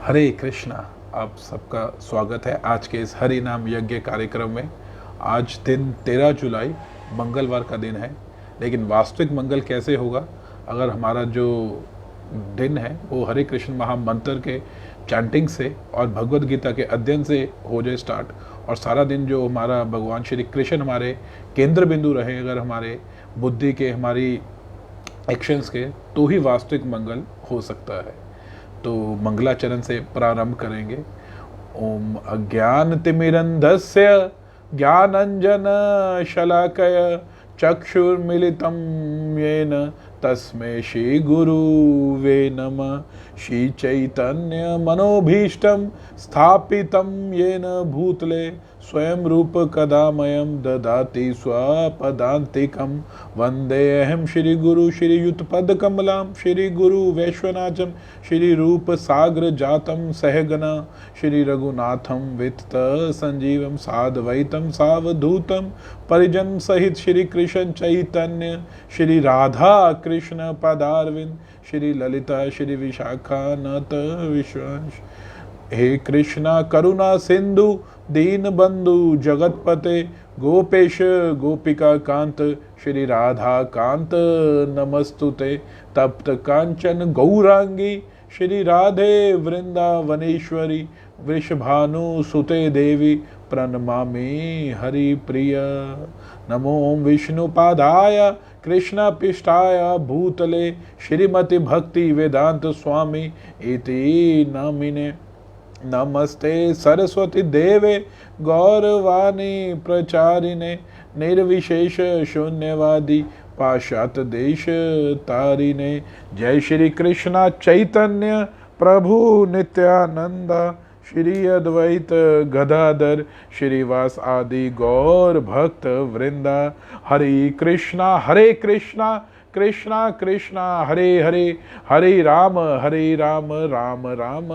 हरे कृष्णा। आप सबका स्वागत है आज के इस हरि नाम यज्ञ कार्यक्रम में। आज दिन 13 जुलाई मंगलवार का दिन है, लेकिन वास्तविक मंगल कैसे होगा अगर हमारा जो दिन है वो हरे कृष्ण महामंत्र के चैंटिंग से और भगवत गीता के अध्ययन से हो जाए स्टार्ट, और सारा दिन जो हमारा भगवान श्री कृष्ण हमारे केंद्र बिंदु रहे अगर हमारे बुद्धि के, हमारी एक्शंस के, तो ही वास्तविक मंगल हो सकता है। तो मंगलाचरण से प्रारंभ करेंगे। ओम अज्ञान तिमिरंधस्य ज्ञानंजन शलाकय चक्षुर्मिलितं येन तस्मै श्री गुरुवे नमः। श्री चैतन्य मनोभीष्टं स्थापितं येन भूतले स्वयं रूप कदामयं ददाति स्वपदान्तिकं। वन्देऽहं श्री गुरु श्री युतपदकमलां श्री गुरु वैश्वनाथं श्री रूप सागर जातं सहगना श्री रघुनाथं वितत संजीवं साद्वैतं सावधूतं परिजन सहित श्री कृष्ण चैतन्य श्री राधा कृष्ण पदारविंद श्री ललिता श्री विशाखानत विश्वास। हे कृष्णा करुणा सिंधु दीन बंधु जगतपते गोपेश गोपिका कांत श्री राधा कांत नमस्तुते। तप्त कांचन गौरांगी श्री राधे वृंदावनेश्वरी वृषभानु सुते देवी प्रणमामि हरि प्रिय। नमो विष्णुपादाय कृष्ण पिष्टाय भूतले श्रीमति भक्ति वेदांत स्वामी इति नामिने। नमस्ते सरस्वती देवे गौरवाणी प्रचारिणे निर्विशेष शून्यवादी पाश्चात्य देश तारिणे। जय श्री कृष्ण चैतन्य प्रभु नित्यानंद श्री अद्वैत गदाधर श्रीवास आदि गौर भक्त वृंदा। हरे कृष्णा कृष्णा कृष्णा हरे हरे हरे राम राम राम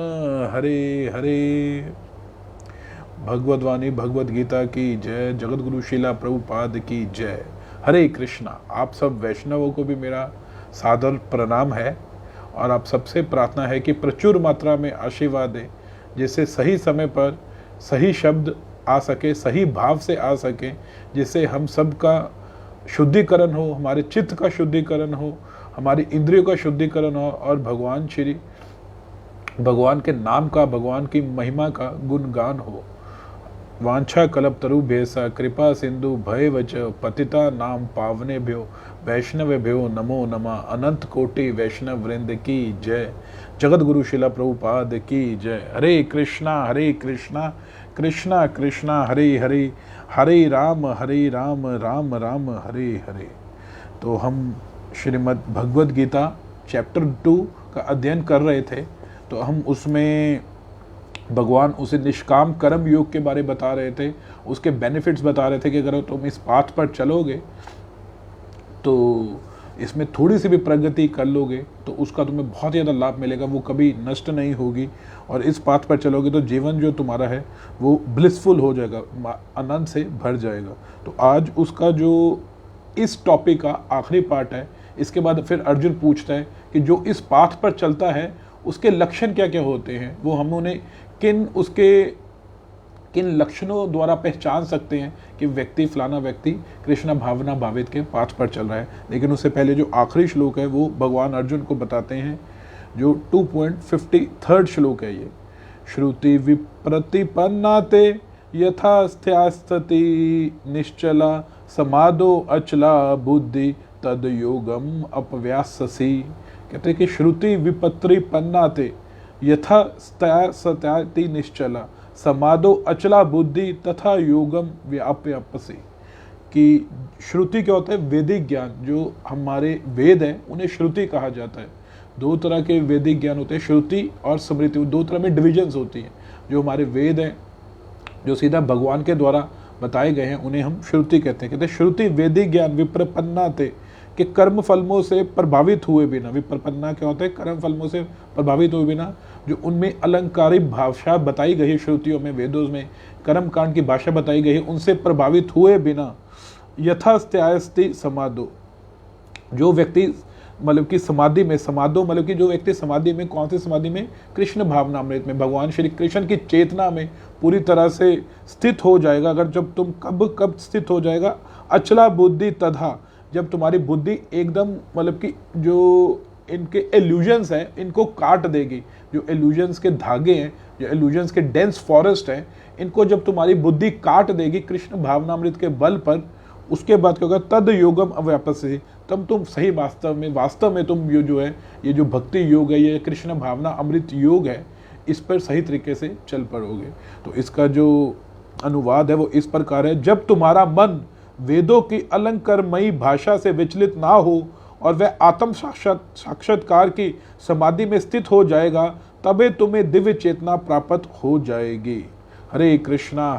हरे हरे। भगवद्वाणी भगवद गीता की जय। जगत गुरु शिला प्रभुपाद की जय। हरे कृष्णा। आप सब वैष्णवों को भी मेरा सादर प्रणाम है, और आप सबसे प्रार्थना है कि प्रचुर मात्रा में आशीर्वाद दें, जिससे सही समय पर सही शब्द आ सके, सही भाव से आ सके, जिससे हम सबका शुद्धिकरण हो, हमारे चित्त का शुद्धिकरण हो, हमारी इंद्रियों का शुद्धिकरण हो, और भगवान के नाम का, भगवान की महिमा का गुणगान हो। वांछा कल्पतरु भेसा कृपा सिंधु भय वच पतिता नाम पावनेभ्यो वैष्णवेभ्यो नमो नमः। अनंत कोटि वैष्णव वृंद की जय। जगत गुरु शिला प्रभुपाद की जय। हरे कृष्णा कृष्णा कृष्णा हरे हरे हरे राम राम राम हरे हरे। तो हम श्रीमद् भगवद गीता चैप्टर 2 का अध्ययन कर रहे थे, तो हम उसमें भगवान उसे निष्काम कर्म योग के बारे बता रहे थे, उसके बेनिफिट्स बता रहे थे कि अगर तुम इस पाथ पर चलोगे तो इसमें थोड़ी सी भी प्रगति कर लोगे तो उसका तुम्हें बहुत ज़्यादा लाभ मिलेगा, वो कभी नष्ट नहीं होगी, और इस पाथ पर चलोगे तो जीवन जो तुम्हारा है वो ब्लिसफुल हो जाएगा, आनंद से भर जाएगा। तो आज उसका जो इस टॉपिक का आखिरी पार्ट है, इसके बाद फिर अर्जुन पूछता है कि जो इस पाथ पर चलता है उसके लक्षण क्या क्या होते हैं, वो हम उन्हें किन लक्षणों द्वारा पहचान सकते हैं कि व्यक्ति फलाना व्यक्ति कृष्ण भावना भावित के पाथ पर चल रहा है। लेकिन उससे पहले जो आखिरी श्लोक है वो भगवान अर्जुन को बताते हैं, जो 2.53 श्लोक है ये। श्रुति विप्रतिपन्नाते यथा स्थिति निश्चला समादो अचला बुद्धि तद योगम अपव्याससी। कहते हैं कि श्रुति विप्रतिपन्नाते यथा स्थिति निश्चला समादो अचला बुद्धि तथा योगम व्याप्यपसी। कि श्रुति क्या होता है? वैदिक ज्ञान। जो हमारे वेद है उन्हें श्रुति कहा जाता है। दो तरह के वैदिक ज्ञान होते हैं, श्रुति और स्मृति। दो तरह में डिविजन्स होती हैं। जो हमारे वेद हैं, जो सीधा भगवान के द्वारा बताए गए हैं, उन्हें हम श्रुति कहते हैं। कहते हैं श्रुति वैदिक ज्ञान विप्रपन्ना थे, कि कर्म फलमों से प्रभावित हुए बिना। विप्रपन्ना क्या होता है? कर्म फलमों से प्रभावित हुए बिना, जो उनमें अलंकारिक भाषा बताई गई है, श्रुतियों में, वेदों में कर्म कांड की भाषा बताई गई है, उनसे प्रभावित हुए बिना यथास्त्यास्ति समादो, जो व्यक्ति मतलब कि समाधि में, समाधो मतलब कि जो व्यक्ति समाधि में, कौन सी समाधि में, कृष्ण भावनामृत में, भगवान श्री कृष्ण की चेतना में पूरी तरह से स्थित हो जाएगा। अगर जब तुम कब स्थित हो जाएगा, अचला बुद्धि तथा, जब तुम्हारी बुद्धि एकदम मतलब कि जो इनके एल्यूजन्स हैं इनको काट देगी, जो एल्यूजन्स के धागे हैं, जो एल्यूजन्स के डेंस फॉरेस्ट हैं, इनको जब तुम्हारी बुद्धि काट देगी कृष्ण भावनामृत के बल पर, उसके बाद क्या होगा, तद योगम अव्यापस्य, तब तुम सही वास्तव में तुम जो है, ये जो भक्ति योग है, ये कृष्ण भावना अमृत योग है, इस पर सही तरीके से चल पड़ोगे। तो इसका जो अनुवाद है वो इस प्रकार है, जब तुम्हारा मन वेदों की अलंकारमयी भाषा से विचलित ना हो और वह आत्म साक्षात्कार की समाधि में स्थित हो जाएगा, तबे तुम्हें दिव्य चेतना प्राप्त हो जाएगी। हरे कृष्णा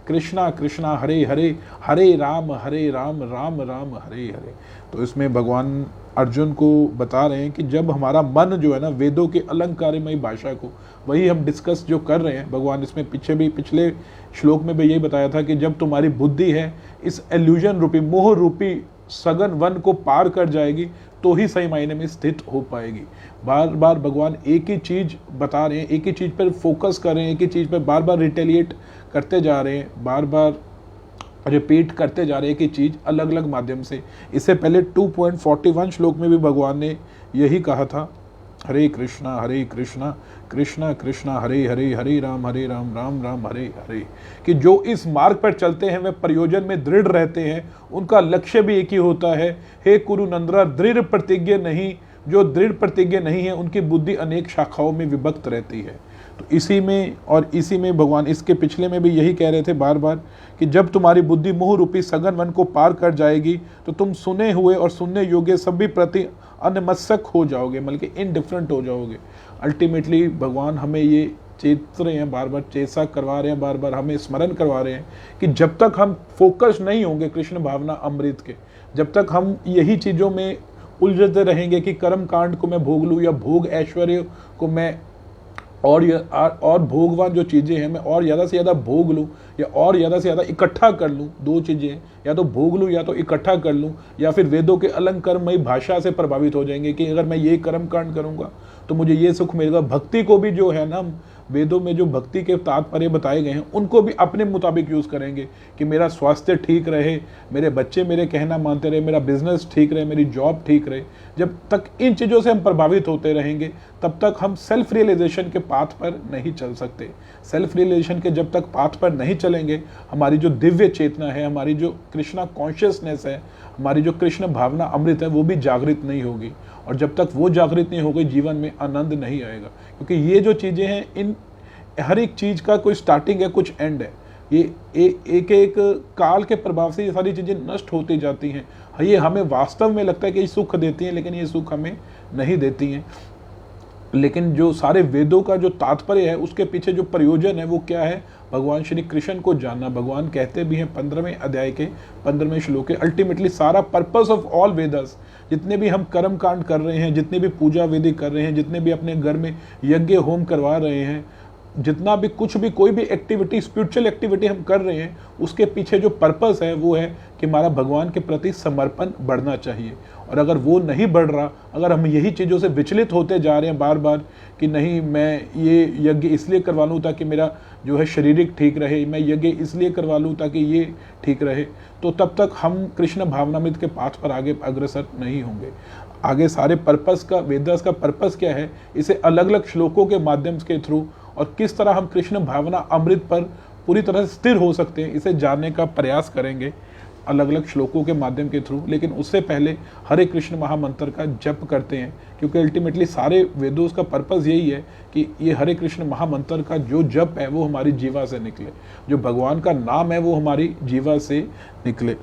कृष्णा कृष्णा हरे हरे, हरे राम राम राम हरे हरे। तो इसमें भगवान अर्जुन को बता रहे हैं कि जब हमारा मन जो है ना, वेदों के अलंकारमयी भाषा को, वही हम डिस्कस जो कर रहे हैं, भगवान इसमें पिछले श्लोक में भी यही बताया था कि जब तुम्हारी बुद्धि है इस एल्यूजन रूपी, मोह रूपी सघन वन को पार कर जाएगी, तो ही सही मायने में स्थित हो पाएगी। बार बार भगवान एक ही चीज बता रहे हैं, एक ही चीज पर फोकस कर रहे हैं, एक ही चीज पर बार बार रिटेलिएट करते जा रहे हैं, बार बार रिपीट करते जा रहे हैं कि चीज अलग अलग माध्यम से। इससे पहले 2.41 श्लोक में भी भगवान ने यही कहा था, हरे कृष्णा कृष्णा कृष्णा हरे हरे, हरे राम राम राम हरे हरे, कि जो इस मार्ग पर चलते हैं वे प्रयोजन में दृढ़ रहते हैं, उनका लक्ष्य भी एक ही होता है। हे कुरु नंदरा, दृढ़ प्रतिज्ञ नहीं, जो दृढ़ प्रतिज्ञ नहीं है उनकी बुद्धि अनेक शाखाओं में विभक्त रहती है। तो इसी में भगवान इसके पिछले में भी यही कह रहे थे बार बार कि जब तुम्हारी बुद्धि मोह रूपी सघन वन को पार कर जाएगी, तो तुम सुने हुए और सुनने योग्य सभी प्रति अनमस्सक हो जाओगे, मतलब कि इनडिफरेंट हो जाओगे। अल्टीमेटली भगवान हमें ये चेत रहे हैं, बार बार चेसा करवा रहे हैं, बार बार हमें स्मरण करवा रहे हैं कि जब तक हम फोकस नहीं होंगे कृष्ण भावना अमृत के, जब तक हम यही चीज़ों में उलझते रहेंगे कि कर्म कांड को मैं भोग लूँ या भोग ऐश्वर्य को मैं और भोगवान जो चीज़ें हैं मैं और ज़्यादा से ज़्यादा भोग लूँ या और ज़्यादा से ज़्यादा इकट्ठा कर लूँ, दो चीज़ें, या तो भोग लूँ या तो इकट्ठा कर लूँ, या फिर वेदों के अलंकारमयी भाषा से प्रभावित हो जाएंगे कि अगर मैं ये कर्म कांड करूँगा तो मुझे ये सुख मिलेगा। भक्ति को भी जो है ना, वेदों में जो भक्ति के तात्पर्य बताए गए हैं उनको भी अपने मुताबिक यूज़ करेंगे कि मेरा स्वास्थ्य ठीक रहे, मेरे बच्चे मेरे कहना मानते रहे, मेरा बिजनेस ठीक रहे, मेरी जॉब ठीक रहे। जब तक इन चीज़ों से हम प्रभावित होते रहेंगे तब तक हम सेल्फ रियलाइजेशन के पाथ पर नहीं चल सकते। सेल्फ रियलाइजेशन के जब तक पाथ पर नहीं चलेंगे, हमारी जो दिव्य चेतना है, हमारी जो कृष्णा कॉन्शियसनेस है, हमारी जो कृष्ण भावना अमृत है, वो भी जागृत नहीं होगी। और जब तक वो जागृत नहीं होगी, जीवन में आनंद नहीं आएगा। क्योंकि ये जो चीज़ें हैं, इन हर एक चीज़ का कोई स्टार्टिंग है, कुछ एंड है। ये एक काल के प्रभाव से ये सारी चीज़ें नष्ट होती जाती हैं। ये हमें वास्तव में लगता है कि ये सुख देती हैं, लेकिन ये सुख हमें नहीं देती हैं। लेकिन जो सारे वेदों का जो तात्पर्य है, उसके पीछे जो प्रयोजन है वो क्या है, भगवान श्री कृष्ण को जानना। भगवान कहते भी हैं 15वें अध्याय के 15वें श्लोक के, अल्टीमेटली सारा पर्पस ऑफ ऑल वेदस, जितने भी हम कर्म कांड कर रहे हैं, जितने भी पूजा विधि कर रहे हैं, जितने भी अपने घर में यज्ञ होम करवा रहे हैं, जितना भी कुछ भी कोई भी एक्टिविटी, स्पिरिचुअल एक्टिविटी हम कर रहे हैं, उसके पीछे जो पर्पस है वो है कि हमारा भगवान के प्रति समर्पण बढ़ना चाहिए। और अगर वो नहीं बढ़ रहा, अगर हम यही चीज़ों से विचलित होते जा रहे हैं बार बार कि नहीं मैं ये यज्ञ इसलिए करवा लूँ ताकि मेरा जो है शारीरिक ठीक रहे, मैं यज्ञ इसलिए करवा लूँ ताकि ये ठीक रहे, तो तब तक हम कृष्ण भावनामृत के पाथ पर आगे अग्रसर नहीं होंगे। आगे सारे पर्पस का, वेदास का पर्पस क्या है, इसे अलग अलग श्लोकों के माध्यम के थ्रू और किस तरह हम कृष्ण भावना अमृत पर पूरी तरह से स्थिर हो सकते हैं, इसे जानने का प्रयास करेंगे अलग अलग श्लोकों के माध्यम के थ्रू। लेकिन उससे पहले हरे कृष्ण महामंत्र का जप करते हैं, क्योंकि अल्टीमेटली सारे वेदों का पर्पस यही है कि ये हरे कृष्ण महामंत्र का जो जप है वो हमारी जीवा से निकले, जो भगवान का नाम है वो हमारी जीवा से निकले।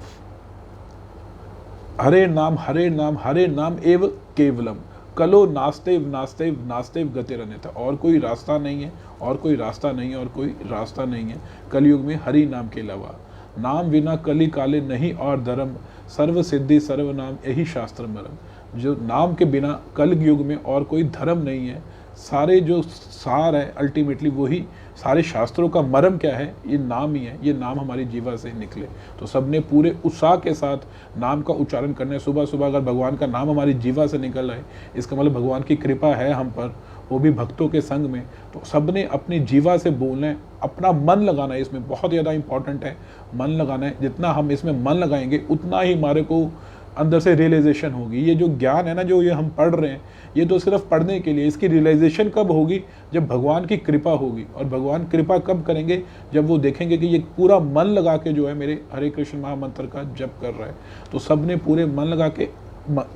हरे नाम एव केवलम, कलो नास्तेव नास्तेव नास्तेव गतिरन्यथा, और कोई रास्ता नहीं है, और कोई रास्ता नहीं है, और कोई रास्ता नहीं है कलयुग में हरि नाम के अलावा। नाम बिना कली काले नहीं और धर्म, सर्व सिद्धि सर्व नाम यही शास्त्र मरम। जो नाम के बिना कल युग में और कोई धर्म नहीं है, सारे जो सार है अल्टीमेटली वही, सारे शास्त्रों का मर्म क्या है, ये नाम ही है, ये नाम हमारी जीवा से निकले। तो सबने पूरे उत्साह के साथ नाम का उच्चारण करना है। सुबह सुबह अगर भगवान का नाम हमारी जीवा से निकल रहा है, इसका मतलब भगवान की कृपा है हम पर, वो भी भक्तों के संग में। तो सबने अपनी जीवा से बोलना है, अपना मन लगाना है, इसमें बहुत ज़्यादा इंपॉर्टेंट है, मन लगाना है। जितना हम इसमें मन लगाएंगे उतना ही हमारे को अंदर से रियलाइजेशन होगी। ये जो ज्ञान है ना, जो ये हम पढ़ रहे हैं, ये तो सिर्फ पढ़ने के लिए, इसकी रियलाइजेशन कब होगी, जब भगवान की कृपा होगी। और भगवान कृपा कब करेंगे, जब वो देखेंगे कि ये पूरा मन लगा के जो है मेरे हरे कृष्ण महामंत्र का जप कर रहा है। तो सबने पूरे मन लगा के,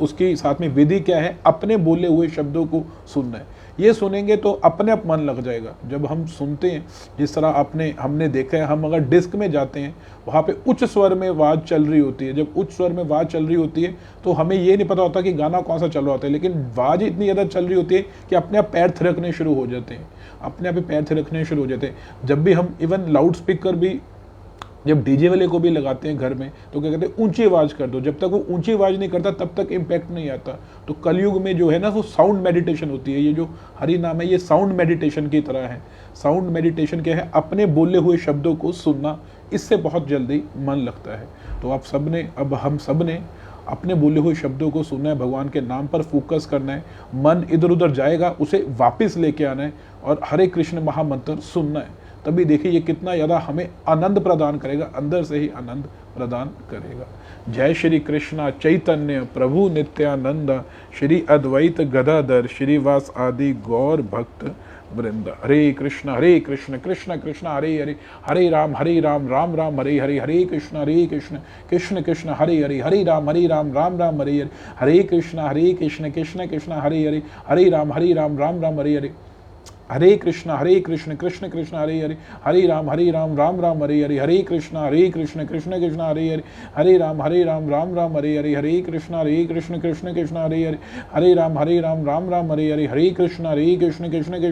उसके साथ में विधि क्या है, अपने बोले हुए शब्दों को सुनना है। ये सुनेंगे तो अपने आप मन लग जाएगा। जब हम सुनते हैं, जिस तरह हमने देखा है, हम अगर डिस्क में जाते हैं, वहाँ पे उच्च स्वर में आवाज़ चल रही होती है। जब उच्च स्वर में आवाज़ चल रही होती है तो हमें ये नहीं पता होता कि गाना कौन सा चल रहा होता है, लेकिन आवाज़ इतनी ज़्यादा चल रही होती है कि अपने आप पैर थिरकने शुरू हो जाते हैं, अपने आप ही पैर थिरकने शुरू हो जाते हैं। जब भी हम इवन लाउड स्पीकर भी, जब डीजे वाले को भी लगाते हैं घर में, तो क्या कहते हैं, ऊंची आवाज़ कर दो। जब तक वो ऊंची आवाज़ नहीं करता तब तक इम्पैक्ट नहीं आता। तो कलयुग में जो है ना, वो साउंड मेडिटेशन होती है। ये जो हरि नाम है, ये साउंड मेडिटेशन की तरह है। साउंड मेडिटेशन क्या है, अपने बोले हुए शब्दों को सुनना, इससे बहुत जल्दी मन लगता है। तो हम सब ने अपने बोले हुए शब्दों को सुनना है, भगवान के नाम पर फोकस करना है। मन इधर उधर जाएगा, उसे वापस लेके आना है और हरे कृष्ण महामंत्र सुनना है। तभी देखिए ये कितना ज़्यादा हमें आनंद प्रदान करेगा, अंदर से ही आनंद प्रदान करेगा। जय श्री कृष्णा चैतन्य प्रभु नित्यानंद, श्री अद्वैत गदाधर श्रीवास आदि गौर भक्त वृंद। हरे कृष्ण कृष्ण कृष्ण हरे हरे, हरे राम राम राम हरे हरे, हरे कृष्ण कृष्ण कृष्ण हरे हरे, हरे राम राम राम हरे हरे, हरे कृष्ण कृष्ण कृष्ण हरे हरे, हरे राम राम राम हरे हरे, हरे कृष्ण कृष्ण कृष्ण हरे हरे, हरे राम राम राम हरे हरे, हरे कृष्ण कृष्ण कृष्ण हरे हरे, हरे राम राम राम हरे हरे, हरे कृष्ण कृष्ण कृष्ण हरे हरे, हरे राम राम राम हरे हरे, हरे कृष्ण कृष्ण कृष्ण हरे हरे, हरे राम राम राम हरे हरे, हरे कृष्ण कृष्ण कृष्ण हरे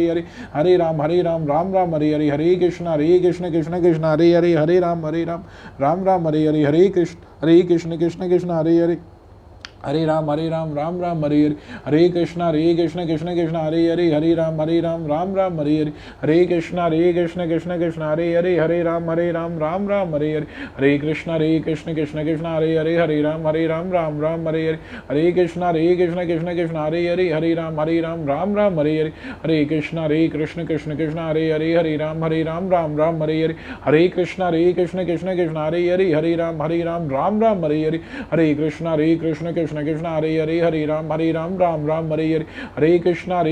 हरे, हरे राम राम राम हरे हरे, हरे कृष्ण कृष्ण कृष्ण हरे हरे, हरे राम राम राम हरे हरे, हरे कृष्ण कृष्ण कृष्ण हरे हरे, हरे राम राम राम हरे हरे, हरे कृष्ण कृष्ण कृष्ण हरे हरे, हरे राम राम राम हरे हरे, हरे कृष्ण कृष्ण कृष्ण हरे हरे, हरे राम राम राम हरे हरे, हरे कृष्ण कृष्ण कृष्ण हरे हरे, हरे राम राम राम हरे हरे, हरे कृष्ण कृष्ण कृष्ण हरे हरे, हरे राम राम राम हरे हरे, हरे कृष्ण कृष्ण कृष्ण हरे हरे, हरे राम राम राम हरे हरे, हरे कृष्ण कृष्ण कृष्ण हरे हरे, हरे राम राम राम हरे हरे, हरे कृष्ण कृष्ण कृष्ण हरे हरे, हरे राम राम राम हरे हरे, हरे कृष्ण कृष्ण कृष्ण हरे हरे, हरे राम राम राम हरे हरे, हरे कृष्ण कृष्ण कृष्ण हरे हरे, हरे राम राम राम हरे हरे, हरे कृष्ण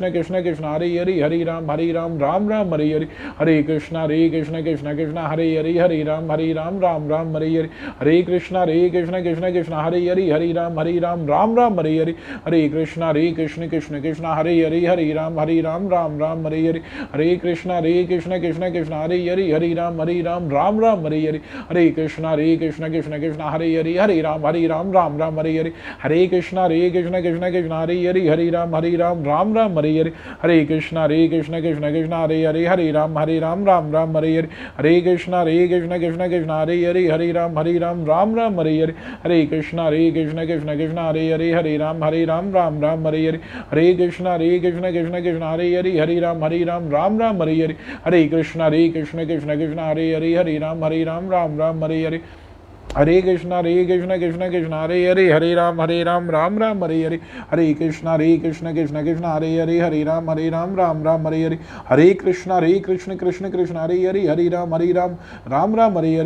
कृष्ण कृष्ण हरे हरे, हरे राम राम राम हरे हरे, हरे कृष्ण कृष्ण कृष्ण हरे हरे, हरे राम राम राम हरे हरे, हरे कृष्ण कृष्ण कृष्ण हरे हरे, हरे राम राम राम हरे हरे, हरे कृष्ण कृष्ण कृष्ण हरे हरे, हरे राम राम राम हरे हरे, हरे कृष्ण कृष्ण कृष्ण हरे हरे, हरे राम राम राम हरे हरे, हरे कृष्ण कृष्ण कृष्ण हरे हरे, हरे राम राम राम हरे हरे, हरे कृष्ण कृष्ण कृष्ण हरे हरे, हरे राम राम राम हरे हरे, हरे कृष्ण कृष्ण कृष्ण कृष्ण हरे हरे, हरे राम राम राम हरे हरे, हरे कृष्ण कृष्ण कृष्ण कृष्ण हरे हरे, हरे राम राम राम हरे हरे, हरे कृष्ण कृष्ण कृष्ण कृष्ण हरे हरे, हरे राम राम राम हरे हरे, हरे कृष्ण कृष्ण कृष्ण हरे हरे, हरे राम राम राम हरे हरे, हरे कृष्ण कृष्ण कृष्ण हरे हरे, हरे राम राम राम हरे हरे, हरे कृष्ण कृष्ण कृष्ण हरे हरे, हरे राम राम राम हरे हरे, हरे कृष्ण कृष्ण कृष्ण हरे हरे, हरे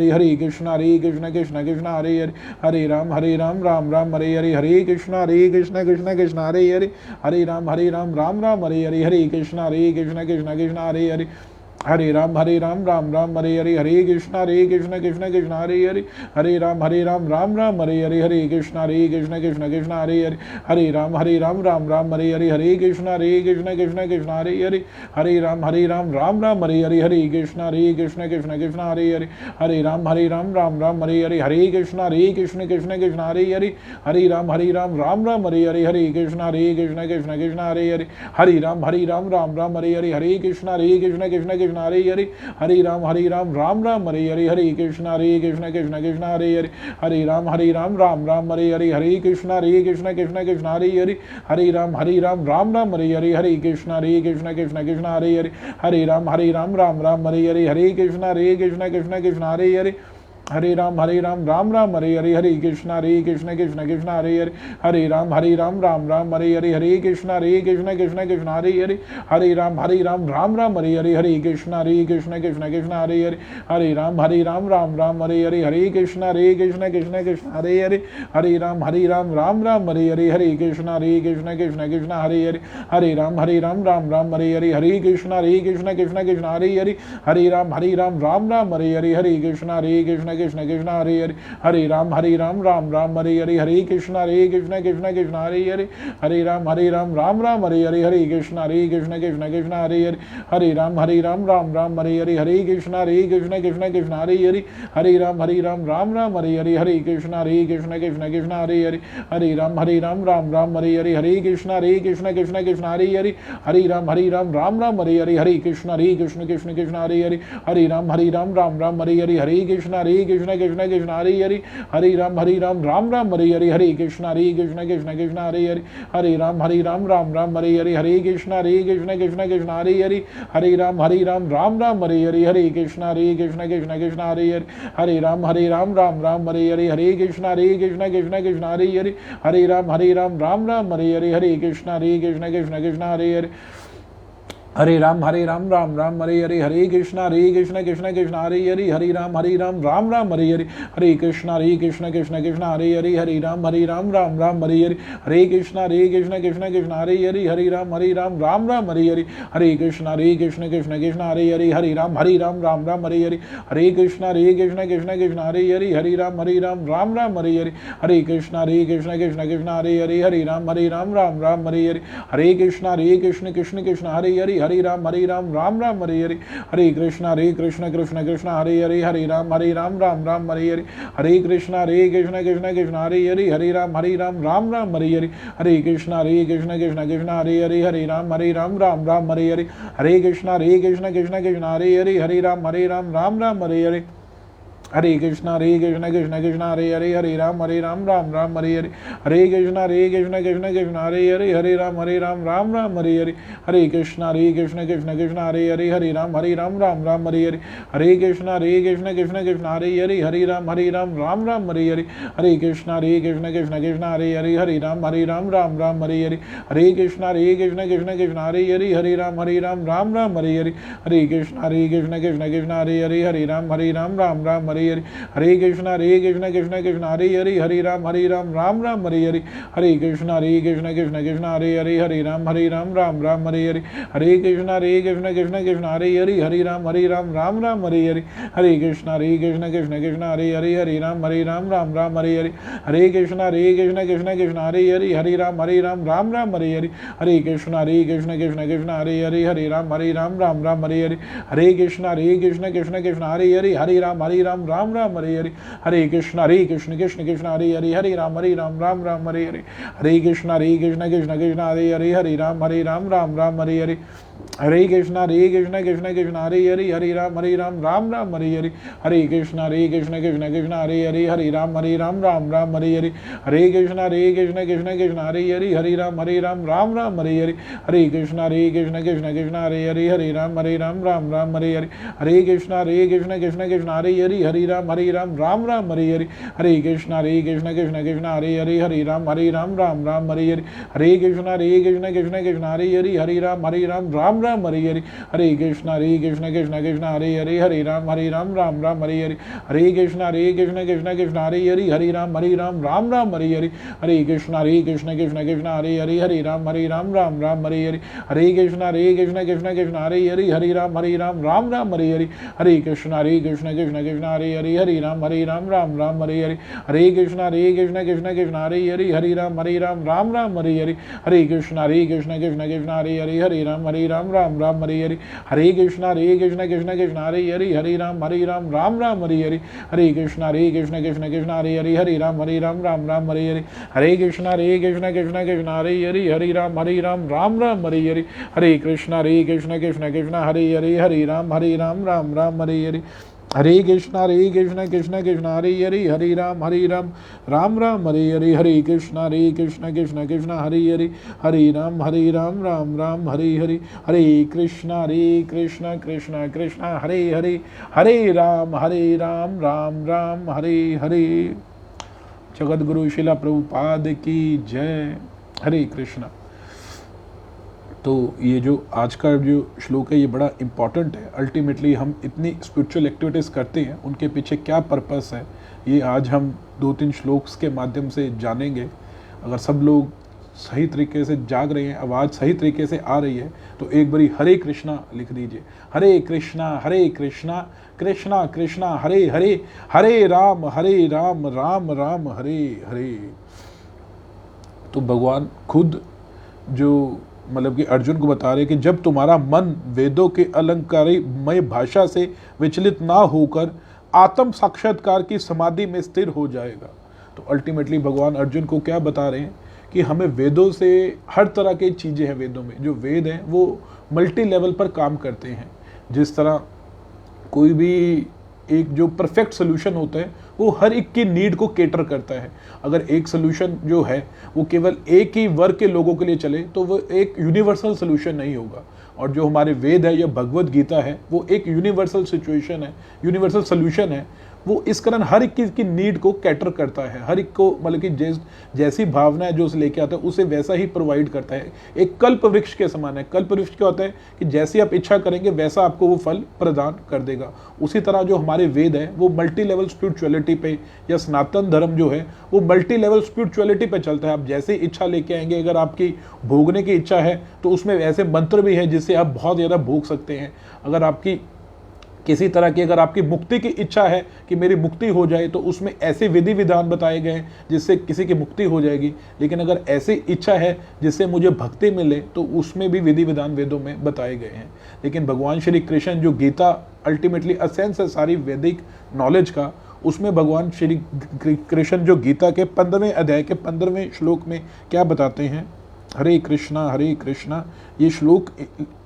राम राम राम हरे हरे, हरे कृष्ण कृष्ण कृष्ण कृष्ण हरे हरे, हरे राम राम राम हरे हरे, हरे कृष्ण कृष्ण कृष्ण कृष्ण हरे हरे, हरे राम राम राम हरे हरे, हरे कृष्ण कृष्ण कृष्ण हरे हरे, हरे राम राम राम हरे हरे, हरे कृष्ण कृष्ण कृष्ण हरे हरे, हरे राम राम राम हरे हरे, हरे कृष्ण कृष्ण कृष्ण कृष्ण हरे हरे, हरे राम राम राम हरे हरे, हरे कृष्ण कृष्ण कृष्ण कृष्ण हरे हरे, हरे राम राम राम हरे हरे, हरे कृष्ण कृष्ण कृष्ण कृष्ण हरे हरे, हरे राम राम राम हरे हरे, हरे कृष्ण कृष्ण कृष्ण कृष्ण हरे हरे, हरे राम राम राम हरे हरे, हरे कृष्ण कृष्ण कृष्ण हरे हरे, हरे राम राम राम हरे हरे, हरे कृष्ण कृष्ण कृष्ण हरे हरे, हरे राम राम राम हरे हरे, हरे कृष्ण कृष्ण कृष्ण हरे हरे, हरे राम राम राम हरे हरे, हरे कृष्ण कृष्ण कृष्ण हरे हरे, हरे राम राम राम हरे हरे, हरे कृष्ण कृष्ण कृष्ण हरे हरे, हरे राम राम राम हरे हरे, हरे कृष्ण कृष्ण कृष्ण हरे हरे, हरे राम राम राम हरे हरे, हरे कृष्ण कृष्ण कृष्ण हरे हरे, हरे राम राम राम हरे हरे, हरे कृष्ण कृष्ण कृष्ण हरे हरे, हरे राम राम राम हरे हरे, हरे कृष्ण कृष्ण कृष्ण हरे हरे, हरे राम राम राम हरे हरे, हरे कृष्ण कृष्ण कृष्ण हरे हरे, हरे राम राम राम हरे हरे, हरे कृष्ण कृष्ण कृष्ण हरे हरे, हरे राम राम राम हरे हरे, हरे कृष्ण कृष्ण कृष्ण हरे हरे, हरे राम राम राम हरे हरे, हरे कृष्ण कृष्ण कृष्ण हरे हरे, हरे राम राम राम हरे हरे, हरे कृष्ण कृष्ण कृष्ण हरे हरे, हरे राम राम राम हरे हरे, हरे कृष्ण कृष्ण कृष्ण हरे हरे, हरे राम राम राम हरे हरे, हरे कृष्ण कृष्ण कृष्ण हरे हरे, हरे राम राम राम हरे हरे, हरे कृष्ण कृष्ण कृष्ण हरे हरे, हरे राम राम राम हरे हरे, हरे कृष्ण कृष्ण कृष्ण हरे हरे, हरे राम राम राम हरे हरे, हरे कृष्ण कृष्ण कृष्ण हरे हरे, हरे राम राम राम हरे हरे, हरे कृष्ण कृष्ण कृष्ण हरे हरे, हरे राम राम राम हरे हरे, हरे कृष्ण कृष्ण कृष्ण हरे हरे, हरे राम राम राम हरे हरे, हरे कृष्ण कृष्ण कृष्ण हरे हरे, हरे राम राम राम हरे हरे, हरे कृष्ण कृष्ण कृष्ण हरे हरे, हरे राम राम राम हरे हरे, हरे कृष्ण कृष्ण कृष्ण हरे हरे, हरे राम राम राम हरे हरे, हरे कृष्ण कृष्ण कृष्ण हरे हरे, हरे राम राम राम हरे हरे, हरे कृष्ण कृष्ण कृष्ण हरे हरे, हरे राम राम राम हरे हरे, हरे कृष्ण कृष्ण कृष्ण हरे हरे, हरे राम राम राम हरे हरे, हरे कृष्ण कृष्ण कृष्ण कृष्ण हरे हरे, हरे राम राम राम हरे हरे, हरे कृष्ण कृष्ण कृष्ण कृष्ण हरे हरे, हरे राम राम राम हरे हरे, हरे कृष्ण कृष्ण कृष्ण कृष्ण हरे हरे, हरे राम राम राम हरे हरे, हरे कृष्ण कृष्ण कृष्ण हरे हरे, हरे राम राम राम हरे हरे, हरे कृष्ण कृष्ण कृष्ण हरे हरे, हरे राम राम राम हरे हरे, हरे कृष्ण कृष्ण कृष्ण हरे हरे, हरे राम राम राम हरे हरे, हरे कृष्ण कृष्ण कृष्ण हरे हरे, हरे राम राम राम हरे हरे, हरे कृष्ण कृष्ण कृष्ण हरे हरे, हरे राम राम राम हरे हरे, हरे कृष्ण कृष्ण कृष्ण हरे हरे, हरे राम राम राम हरे हरे, हरे कृष्ण कृष्ण कृष्ण हरे हरे, हरे राम राम राम हरे हरे, हरे कृष्ण कृष्ण कृष्ण हरे हरे, हरे राम राम राम हरे हरे, हरे कृष्ण कृष्ण कृष्ण हरे हरे, हरे राम राम राम हरे हरे, हरे कृष्ण कृष्ण कृष्ण हरे हरे, हरे राम राम राम हरे हरे, हरे कृष्ण कृष्ण कृष्ण हरे हरे, हरे राम राम राम हरे हरे, हरे कृष्ण कृष्ण कृष्ण हरे हरे, हरे राम राम राम हरे हरे, हरे कृष्ण कृष्ण कृष्ण हरे हरे, हरे राम राम राम हरे हरे, हरे कृष्ण कृष्ण कृष्ण हरे हरे, हरे राम राम राम हरे हरे, हरे कृष्ण कृष्ण कृष्ण हरे हरे, हरे राम राम राम हरे हरे, हरे कृष्ण कृष्ण कृष्ण हरे हरे, हरे राम राम राम हरे हरे, हरे कृष्ण कृष्ण कृष्ण हरे हरे, हरे राम राम राम हरे हरे, हरे कृष्ण कृष्ण कृष्ण हरे हरे, हरे राम राम राम हरे हरे, हरे कृष्ण कृष्ण कृष्ण हरे हरे, हरे राम राम राम हरे हरे, हरे कृष्ण कृष्ण कृष्ण हरे हरे, हरे राम राम राम हरे हरे, हरे कृष्ण कृष्ण कृष्ण हरे हरे, हरे राम राम राम हरे हरे, हरे कृष्ण कृष्ण कृष्ण हरे हरे, हरे राम राम राम हरे हरे, हरे कृष्ण कृष्ण कृष्ण कृष्ण हरे हरे, हरे राम राम राम हरे हरे, हरे कृष्ण कृष्ण कृष्ण हरे हरे, हरे राम राम राम हरे हरे, हरे कृष्ण कृष्ण कृष्ण हरे हरे, हरे राम राम राम हरे हरे, हरे कृष्ण कृष्ण कृष्ण कृष्ण हरे हरे, हरे राम राम राम हरे हरे, हरे कृष्ण कृष्ण कृष्ण हरे हरे, हरे राम राम राम हरे हरे, हरे कृष्ण कृष्ण कृष्ण हरे हरे, हरे राम राम राम हरे हरे, हरे कृष्ण कृष्ण कृष्ण हरे हरे, हरे राम राम राम हरे हरे, हरे कृष्ण कृष्ण कृष्ण हरे हरे, हरे राम राम राम हरे हरे, हरे कृष्ण कृष्ण कृष्ण हरे हरे, हरे राम राम राम हरे हरे, हरे कृष्ण कृष्ण कृष्ण हरे हरे, हरे राम राम राम हरे हरे, हरे कृष्ण कृष्ण कृष्ण हरे हरे, हरे राम राम राम हरे हरे, हरे कृष्ण कृष्ण कृष्ण हरे हरे, हरे राम राम राम हरे हरे, हरे कृष्ण कृष्ण कृष्ण हरे हरे, हरे राम राम राम राम हरे हरे, हरे कृष्णा कृष्ण कृष्ण हरे हरे, हरे राम राम राम हरे हरे, हरे कृष्ण कृष्ण कृष्ण हरे हरे, हरे राम राम राम हरे हरे, हरे कृष्ण कृष्ण कृष्ण हरे हरे, हरे राम राम राम हरे हरे, हरे कृष्ण कृष्ण कृष्ण हरे हरे, हरे राम राम राम हरे हरे, हरे कृष्ण कृष्ण कृष्ण हरे हरे, हरे राम राम राम हरे हरे, हरे कृष्ण कृष्ण कृष्ण हरे हरे, हरे राम राम राम हरे हरे, हरे कृष्ण कृष्ण कृष्ण हरे हरे, हरे राम राम राम हरे हरे। जगत गुरु शिला प्रभुपाद की जय। हरे कृष्णा। तो ये जो आज का जो श्लोक है ये बड़ा इम्पॉर्टेंट है। अल्टीमेटली हम इतनी स्पिरिचुअल एक्टिविटीज़ करते हैं, उनके पीछे क्या पर्पस है ये आज हम 2-3 श्लोक्स के माध्यम से जानेंगे। अगर सब लोग सही तरीके से जाग रहे हैं, आवाज़ सही तरीके से आ रही है, तो एक बारी हरे कृष्णा लिख दीजिए। हरे कृष्णा कृष्णा कृष्णा हरे हरे, हरे राम राम राम हरे हरे। तो भगवान खुद जो मतलब कि अर्जुन को बता रहे कि जब तुम्हारा मन वेदों के अलंकारिमय भाषा से विचलित ना होकर आत्म साक्षात्कार की समाधि में स्थिर हो जाएगा। तो अल्टीमेटली भगवान अर्जुन को क्या बता रहे हैं कि हमें वेदों से हर तरह की चीज़ें हैं, वेदों में जो वेद हैं वो मल्टी लेवल पर काम करते हैं। जिस तरह कोई भी एक जो परफेक्ट सोल्यूशन होता है वो हर एक की नीड को केटर करता है। अगर एक सोल्यूशन जो है वो केवल एक ही वर्ग के लोगों के लिए चले तो वो एक यूनिवर्सल सोल्यूशन नहीं होगा। और जो हमारे वेद है या भगवत गीता है वो एक यूनिवर्सल सिचुएशन है, यूनिवर्सल सोल्यूशन है। वो इस कारण हर एक की नीड को कैटर करता है, हर एक को मतलब कि जैसी भावना है जो उसे लेके आता है उसे वैसा ही प्रोवाइड करता है। एक कल्प वृक्ष के समान है। कल्प वृक्ष क्या होता है कि जैसी आप इच्छा करेंगे वैसा आपको वो फल प्रदान कर देगा। उसी तरह जो हमारे वेद है वो मल्टी लेवल स्पिरिचुअलिटी पे या सनातन धर्म जो है वो मल्टी लेवल स्पिरिचुअलिटी पे चलता है। आप जैसे इच्छा लेके आएंगे, अगर आपकी भोगने की इच्छा है तो उसमें ऐसे मंत्र भी है जिससे आप बहुत ज़्यादा भोग सकते हैं। अगर आपकी किसी तरह की अगर आपकी मुक्ति की इच्छा है कि मेरी मुक्ति हो जाए तो उसमें ऐसे विधि विधान बताए गए हैं जिससे किसी की मुक्ति हो जाएगी। लेकिन अगर ऐसी इच्छा है जिससे मुझे भक्ति मिले तो उसमें भी विधि विधान वेदों में बताए गए हैं। लेकिन भगवान श्री कृष्ण जो गीता अल्टीमेटली असेंस है सारी वैदिक नॉलेज का, उसमें भगवान श्री कृष्ण जो गीता के 15वें अध्याय के 15वें श्लोक में क्या बताते हैं। हरे कृष्णा ये श्लोक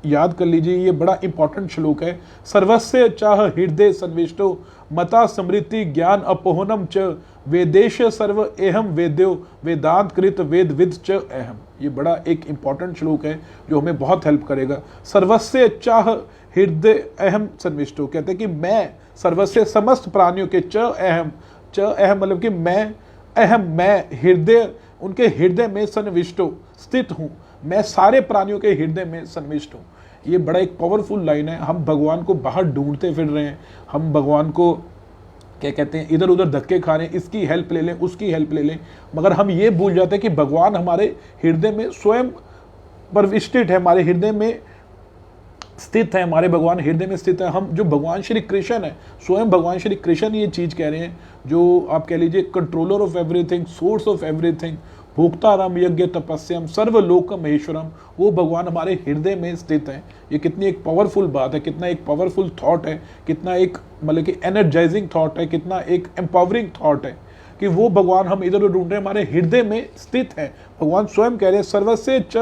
याद कर लीजिए, ये बड़ा इंपॉर्टेंट श्लोक है। सर्वस्य चाह हृदय संविष्टो मता स्मृति ज्ञान अपोहनम च वेदेश सर्व एहम वेद्यो वेदांत कृत वेद विद च अहम। ये बड़ा एक इंपॉर्टेंट श्लोक है जो हमें बहुत हेल्प करेगा। सर्वस्य चाह हृदय अहम संविष्टो, कहते हैं कि मैं सर्वस्य समस्त प्राणियों के च अहम मतलब कि मैं अहम, मैं हृदय उनके हृदय में सन्निविष्टो स्थित हूँ, मैं सारे प्राणियों के हृदय में सन्निविष्ट हूँ। ये बड़ा एक पावरफुल लाइन है। हम भगवान को बाहर ढूंढते फिर रहे हैं, हम भगवान को क्या कहते हैं इधर उधर धक्के खा रहे हैं, इसकी हेल्प ले लें उसकी हेल्प ले लें, मगर हम ये भूल जाते हैं कि भगवान हमारे हृदय में स्वयं परविष्टित है, हमारे हृदय में स्थित है, हमारे भगवान हृदय में स्थित है। हम जो भगवान श्री कृष्ण है, स्वयं भगवान श्री कृष्ण ये चीज़ कह रहे हैं, जो आप कह लीजिए controller of everything, source of everything, भोक्ताराम यज्ञ तपस्याम सर्वलोक महेश्वरम, वो भगवान हमारे हृदय में स्थित है। ये कितनी एक पावरफुल बात है, कितना एक पावरफुल थॉट है, कितना एक मतलब कि एनर्जाइजिंग थॉट है, कितना एक एम्पावरिंग थॉट है कि वो भगवान हम इधर उधर ढूंढ रहे हैं, हमारे हृदय में स्थित है। भगवान स्वयं कह रहे हैं सर्वस्य च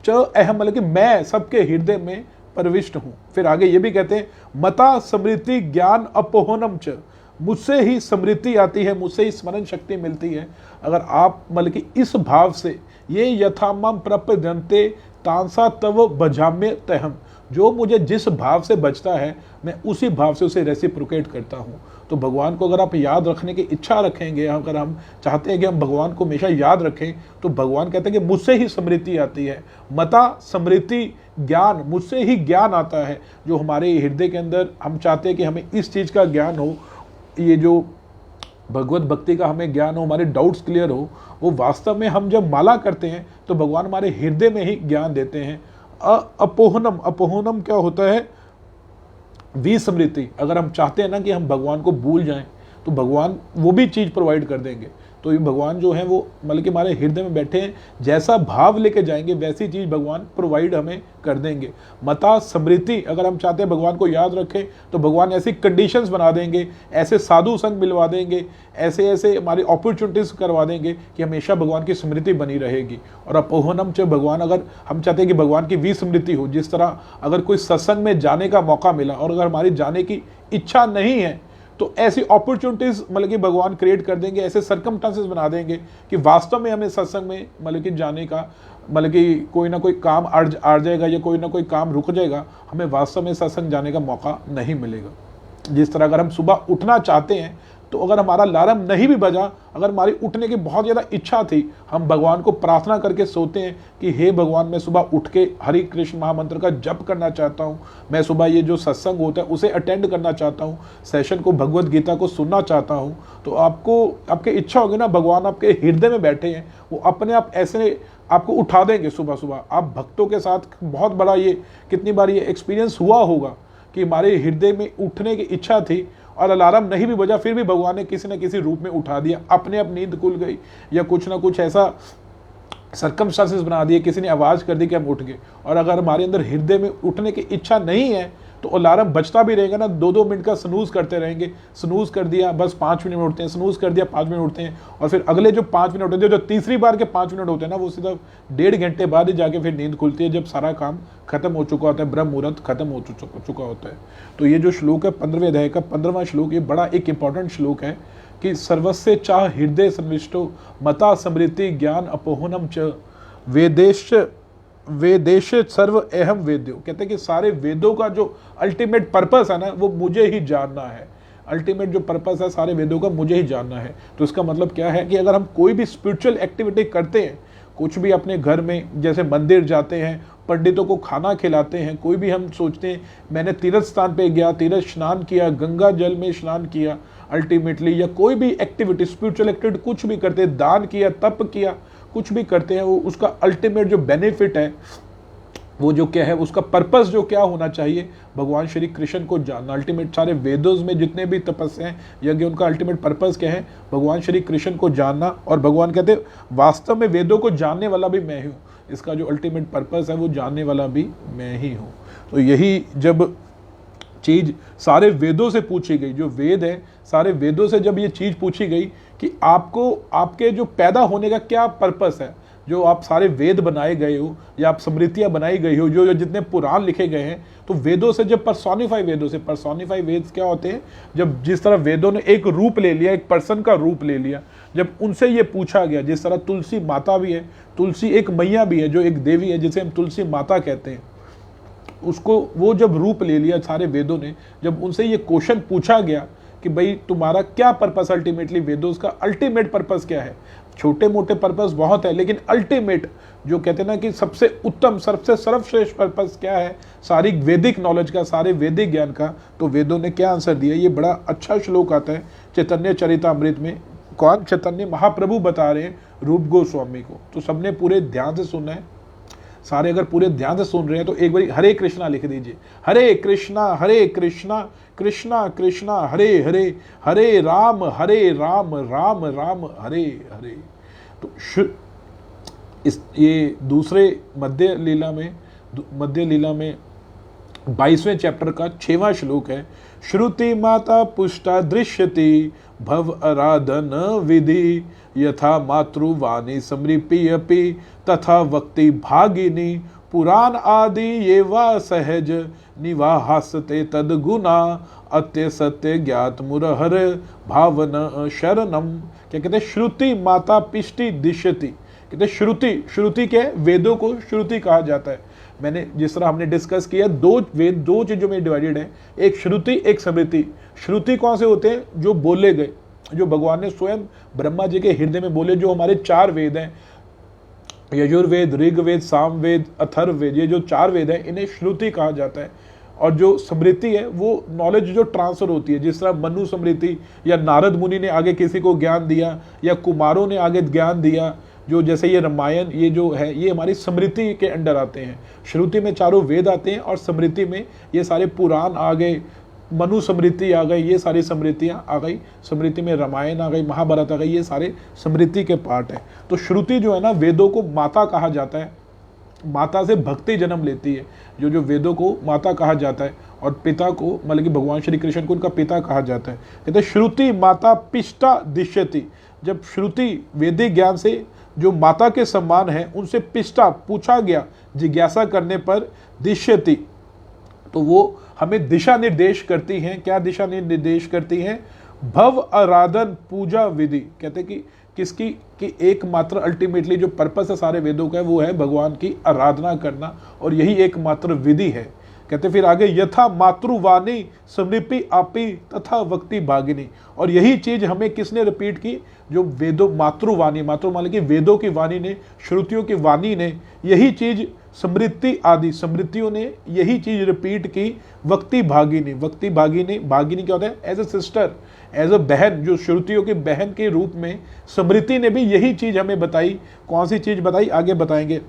अहम मतलब कि मैं सबके हृदय में प्रविष्ट हूँ। फिर आगे ये भी कहते हैं मता स्मृति ज्ञान अपोहनम च, मुझसे ही स्मृति आती है, मुझसे ही स्मरण शक्ति मिलती है। अगर आप मतलब कि इस भाव से ये यथामम प्रपद्यन्ते तांसा तव भजाम्य तहम, जो मुझे जिस भाव से बचता है मैं उसी भाव से उसे रेसिप्रोकेट करता हूँ। तो भगवान को अगर आप याद रखने की इच्छा रखेंगे, अगर हम चाहते हैं कि हम भगवान को हमेशा याद रखें, तो भगवान कहते हैं कि मुझसे ही स्मृति आती है। मता स्मृति ज्ञान, मुझसे ही ज्ञान आता है। जो हमारे हृदय के अंदर हम चाहते हैं कि हमें इस चीज़ का ज्ञान हो, ये जो भगवत भक्ति का हमें ज्ञान हो, हमारे डाउट्स क्लियर हो, वो वास्तव में हम जब माला करते हैं तो भगवान हमारे हृदय में ही ज्ञान देते हैं। अपोहनम क्या होता है, विस्मृति। अगर हम चाहते हैं ना कि हम भगवान को भूल जाएं तो भगवान वो भी चीज़ प्रोवाइड कर देंगे। तो ये भगवान जो है वो मतलब कि हमारे हृदय में बैठे हैं, जैसा भाव लेके जाएंगे वैसी चीज़ भगवान प्रोवाइड हमें कर देंगे। मता स्मृति, अगर हम चाहते हैं भगवान को याद रखें तो भगवान ऐसी कंडीशंस बना देंगे, ऐसे साधु संग मिलवा देंगे, ऐसे ऐसे हमारी अपॉर्चुनिटीज़ करवा देंगे कि हमेशा भगवान की स्मृति बनी रहेगी। और अपोहनम च भगवान, अगर हम चाहते हैं कि भगवान की विस्मृति हो, जिस तरह अगर कोई सत्संग में जाने का मौका मिला और अगर हमारी जाने की इच्छा नहीं है तो ऐसी अपॉर्चुनिटीज मतलब कि भगवान क्रिएट कर देंगे, ऐसे सर्कमस्टांसेस बना देंगे कि वास्तव में हमें सत्संग में मतलब कि जाने का मतलब कि कोई ना कोई काम अड़ जाएगा या कोई ना कोई काम रुक जाएगा, हमें वास्तव में सत्संग जाने का मौका नहीं मिलेगा। जिस तरह अगर हम सुबह उठना चाहते हैं तो अगर हमारा अलार्म नहीं भी बजा, अगर हमारी उठने की बहुत ज़्यादा इच्छा थी, हम भगवान को प्रार्थना करके सोते हैं कि हे भगवान, मैं सुबह उठ के हरे कृष्ण महामंत्र का जप करना चाहता हूँ, मैं सुबह ये जो सत्संग होता है उसे अटेंड करना चाहता हूँ, सेशन को भगवत गीता को सुनना चाहता हूँ, तो आपको आपकी इच्छा होगी ना, भगवान आपके हृदय में बैठे हैं, वो अपने आप ऐसे आपको उठा देंगे सुबह सुबह। आप भक्तों के साथ बहुत बड़ा ये कितनी बार ये एक्सपीरियंस हुआ होगा कि हमारे हृदय में उठने की इच्छा थी और अलार्म नहीं भी बजा, फिर भी भगवान ने किसी न किसी रूप में उठा दिया, अपने आप नींद खुल गई या कुछ ना कुछ ऐसा सर्कमस्टांसेस बना दिए, किसी ने आवाज़ कर दी कि हम उठ गए। और अगर हमारे अंदर हृदय में उठने की इच्छा नहीं है तो अलार्म बजता भी रहेगा ना, 2-2 मिनट का स्नूज करते रहेंगे, स्नूज कर दिया बस 5 मिनट में उठते हैं, स्नूज कर दिया 5 मिनट उठते हैं, और फिर अगले जो 5 मिनट होते हैं, जो तीसरी बार के 5 मिनट होते हैं ना, वो सीधा 1.5 घंटे बाद ही जाके फिर नींद खुलती है, जब सारा काम खत्म हो चुका होता है, ब्रह्म मुहूर्त खत्म हो चुका होता है। तो ये जो श्लोक है 15वें अध्याय का 15वां श्लोक, ये बड़ा एक इंपॉर्टेंट श्लोक है कि सर्वस्य चाह हृदय सन्विष्टो मता स्मृति ज्ञान अपोहनम च वेदेश सर्व अहम वेद्यो। कहते हैं कि सारे वेदों का जो अल्टीमेट पर्पस है ना, वो मुझे ही जानना है। अल्टीमेट जो पर्पस है सारे वेदों का, मुझे ही जानना है। तो इसका मतलब क्या है कि अगर हम कोई भी स्पिरिचुअल एक्टिविटी करते हैं, कुछ भी अपने घर में, जैसे मंदिर जाते हैं, पंडितों को खाना खिलाते हैं, कोई भी हम सोचते हैं मैंने तीर्थ स्थान पे गया, तीर्थ स्नान किया, गंगा जल में स्नान किया अल्टीमेटली, या कोई भी एक्टिविटी स्पिरिचुअल एक्टिविटी कुछ भी करते हैं, दान किया, तप किया, कुछ भी करते हैं, वो उसका अल्टीमेट जो बेनिफिट है, वो जो क्या है, उसका पर्पस जो क्या होना चाहिए, भगवान श्री कृष्ण को जानना। अल्टीमेट सारे वेदों में जितने भी तपस्या हैं, यज्ञ, उनका अल्टीमेट पर्पस क्या है, भगवान श्री कृष्ण को जानना। और भगवान कहते हैं वास्तव में वेदों को जानने वाला भी मैं हूँ, इसका जो अल्टीमेट पर्पस है वो जानने वाला भी मैं ही हूँ। तो यही जब चीज़ सारे वेदों से पूछी गई, जो वेद है सारे वेदों से जब ये चीज़ पूछी गई कि आपको आपके जो पैदा होने का क्या पर्पस है, जो आप सारे वेद बनाए गए हो या आप स्मृतियाँ बनाई गई हो, जो जितने पुराण लिखे गए हैं, तो वेदों से जब पर्सोनिफाई वेद क्या होते हैं, जब जिस तरह वेदों ने एक रूप ले लिया, एक पर्सन का रूप ले लिया, जब उनसे ये पूछा गया, जिस तरह तुलसी माता भी है, तुलसी एक मैया भी है, जो एक देवी है जिसे हम तुलसी माता कहते हैं, उसको वो जब रूप ले लिया सारे वेदों ने, जब उनसे ये क्वेश्चन पूछा गया कि भाई तुम्हारा क्या पर्पस, अल्टीमेटली वेदों का अल्टीमेट पर्पस क्या है। छोटे मोटे पर्पस बहुत है, लेकिन अल्टीमेट जो कहते हैं ना कि सबसे उत्तम, सबसे सर्वश्रेष्ठ पर्पस क्या है सारी वैदिक नॉलेज का, सारे वैदिक ज्ञान का, तो वेदों ने क्या आंसर दिया। ये बड़ा अच्छा श्लोक आता है चैतन्य चरितामृत में। कौन? चैतन्य महाप्रभु बता रहे हैं रूप गोस्वामी को। तो सबने पूरे ध्यान से सुनना है, सारे अगर पूरे ध्यान से सुन रहे हैं तो एक बार हरे कृष्णा लिख दीजिए, हरे कृष्णा कृष्णा कृष्णा हरे हरे, हरे राम राम राम हरे हरे। तो ये दूसरे मध्य लीला में 22वें चैप्टर का 6वां श्लोक है। श्रुति माता पुष्टा दृश्यति भव आराधन विधि, यथा मातृवाणी समृपियपि तथा वक्ति भागिनी, पुराण आदि ये वा सहज निवाहासते तद गुना, अत्य सत्य ज्ञात मुरहर भावन शरणम। क्या कहते हैं? श्रुति माता पिष्टि दिश्यति। कहते हैं श्रुति के वेदों को श्रुति कहा जाता है। मैंने जिस तरह हमने डिस्कस किया, दो चीजों में डिवाइडेड है, एक श्रुति एक स्मृति। श्रुति कौन से होते हैं? जो बोले गए, जो भगवान ने स्वयं ब्रह्मा जी के हृदय में बोले, जो हमारे 4 वेद हैं, यजुर्वेद, ऋग्वेद, सामवेद, अथर्ववेद, ये जो 4 वेद हैं, इन्हें श्रुति कहा जाता है। और जो स्मृति है वो नॉलेज जो ट्रांसफर होती है, जिस तरह मनु स्मृति, या नारद मुनि ने आगे किसी को ज्ञान दिया, या कुमारों ने आगे ज्ञान दिया, जो जैसे ये रामायण, ये जो है ये हमारी स्मृति के अंडर आते हैं। श्रुति में 4 वेद आते हैं और स्मृति में ये सारे पुराण आ गए, मनु स्मृति आ गई, ये सारी स्मृतियाँ आ गई। स्मृति में रामायण आ गई, महाभारत आ गई, ये सारे स्मृति के पार्ट है। तो श्रुति जो है ना, वेदों को माता कहा जाता है, माता से भक्ति जन्म लेती है। जो वेदों को माता कहा जाता है और पिता को, मतलब कि भगवान श्री कृष्ण को उनका पिता कहा जाता है। कहते हैं श्रुति माता पिष्टा दिश्यति। जब श्रुति वैदिक ज्ञान से जो माता के समान है उनसे पिष्टा पूछा गया जिज्ञासा करने पर दिश्यति, तो वो हमें दिशा निर्देश करती हैं। क्या दिशा निर्देश करती हैं? भव आराधन पूजा विधि। कहते हैं कि किसकी, कि एकमात्र अल्टीमेटली जो पर्पस है सारे वेदों का वो है भगवान की आराधना करना, और यही एकमात्र विधि है। कहते फिर आगे, यथा मातृवाणी समृपि आपी तथा भक्ति भागिनी। और यही चीज हमें किसने रिपीट की? जो वेदों, मातृवाणी, मातृवाणी की वेदों की वाणी ने, श्रुतियों की वाणी ने यही चीज, स्मृति आदि स्मृतियों ने यही चीज रिपीट की। भक्ति भागिनी, भक्ति भागिनी, भागिनी क्या होता है? As a sister, as a bahan, जो श्रुतियों की बहन के रूप में स्मृति ने भी यही चीज हमें बताई। कौन सी चीज बताई? आगे बताएंगे।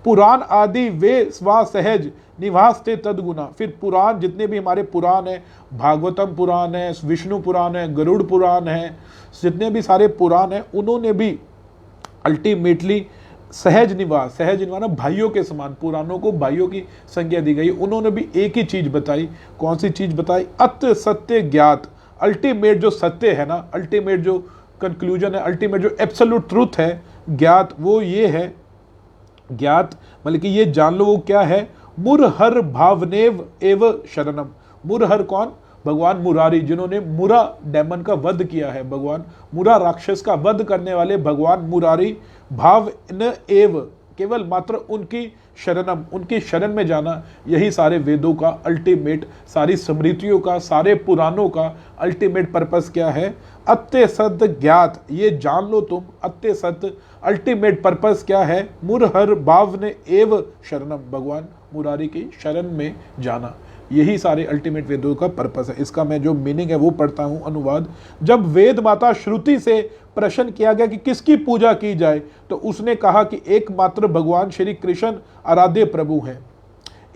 पुराण आदि वे स्वा सहज निवास थे तदगुना। फिर पुराण, जितने भी हमारे पुराण है, भागवतम पुराण है, विष्णु पुराण है, गरुड़ पुराण है, जितने भी सारे पुराण है, उन्होंने भी अल्टीमेटली सहज निवास, सहज निवास ना भाइयों के समान, पुराणों को भाइयों की संज्ञा दी गई। उन्होंने भी एक ही चीज बताई। कौन सी चीज बताई? अत्य सत्य ज्ञात। अल्टीमेट जो सत्य है ना, अल्टीमेट जो कंक्लूजन है, अल्टीमेट जो एब्सोल्यूट ट्रूथ है ज्ञात, वो ये है। ज्ञात मतलब कि ये जान लो वो क्या है? मुरहर भावनेव एव शरणम। मुरहर कौन? भगवान मुरारी, जिन्होंने मुरा डेमन का वध किया है, भगवान मुरा राक्षस का वध करने वाले भगवान मुरारी। भाव न एव, केवल मात्र उनकी शरणम, उनकी शरण में जाना, यही सारे वेदों का अल्टीमेट, सारी स्मृतियों का, सारे पुराणों का अल्टीमेट पर्पस क्या है? अत्य सत्य ज्ञात, ये जान लो तुम, अत्य सत्य अल्टीमेट पर्पस क्या है? मुरहर भाव ने एव शरणम, भगवान मुरारी की शरण में जाना, यही सारे अल्टीमेट वेदों का पर्पस है। इसका मैं जो मीनिंग है वो पढ़ता हूं, अनुवाद। जब वेद माता श्रुति से प्रश्न किया गया कि किसकी पूजा की जाए, तो उसने कहा कि एकमात्र भगवान श्री कृष्ण आराध्य प्रभु हैं।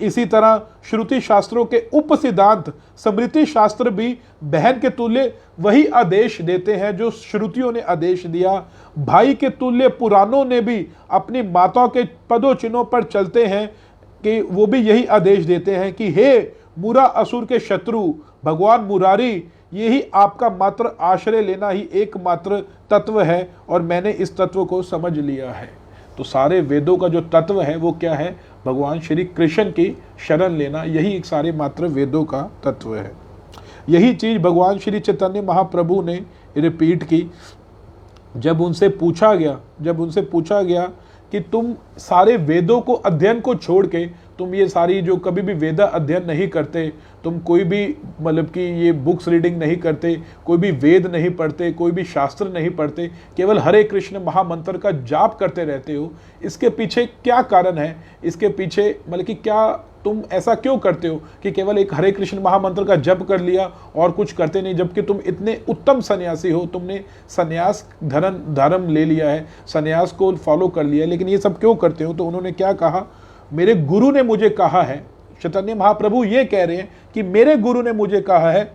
इसी तरह श्रुति शास्त्रों के उप सिद्धांत स्मृति शास्त्र भी बहन के तुल्य वही आदेश देते हैं जो श्रुतियों ने आदेश दिया। भाई के तुल्य पुराणों ने भी अपनी माताओं के पदों चिन्हों पर चलते हैं कि वो भी यही आदेश देते हैं कि हे मुरा असुर के शत्रु भगवान मुरारी, यही आपका मात्र आश्रय लेना ही एकमात्र तत्व है, और मैंने इस तत्व को समझ लिया है। तो सारे वेदों का जो तत्व है वो क्या है? भगवान श्री कृष्ण की शरण लेना, यही एक सारे मात्र वेदों का तत्व है। यही चीज भगवान श्री चैतन्य महाप्रभु ने रिपीट की। जब उनसे पूछा गया कि तुम सारे वेदों को अध्ययन को छोड़ के, तुम ये सारी जो कभी भी वेदा अध्ययन नहीं करते, तुम कोई भी मतलब कि ये बुक्स रीडिंग नहीं करते, कोई भी वेद नहीं पढ़ते, कोई भी शास्त्र नहीं पढ़ते, केवल हरे कृष्ण महामंत्र का जाप करते रहते हो, इसके पीछे क्या कारण है? इसके पीछे मतलब कि क्या तुम ऐसा क्यों करते हो कि केवल एक हरे कृष्ण महामंत्र का जप कर लिया और कुछ करते नहीं, जबकि तुम इतने उत्तम सन्यासी हो, तुमने सन्यास धर्म ले लिया है, सन्यास को फॉलो कर लिया है, लेकिन ये सब क्यों करते हो? तो उन्होंने क्या कहा? मेरे गुरु ने मुझे कहा है, चैतन्य महाप्रभु ये कह रहे हैं कि मेरे गुरु ने मुझे कहा है,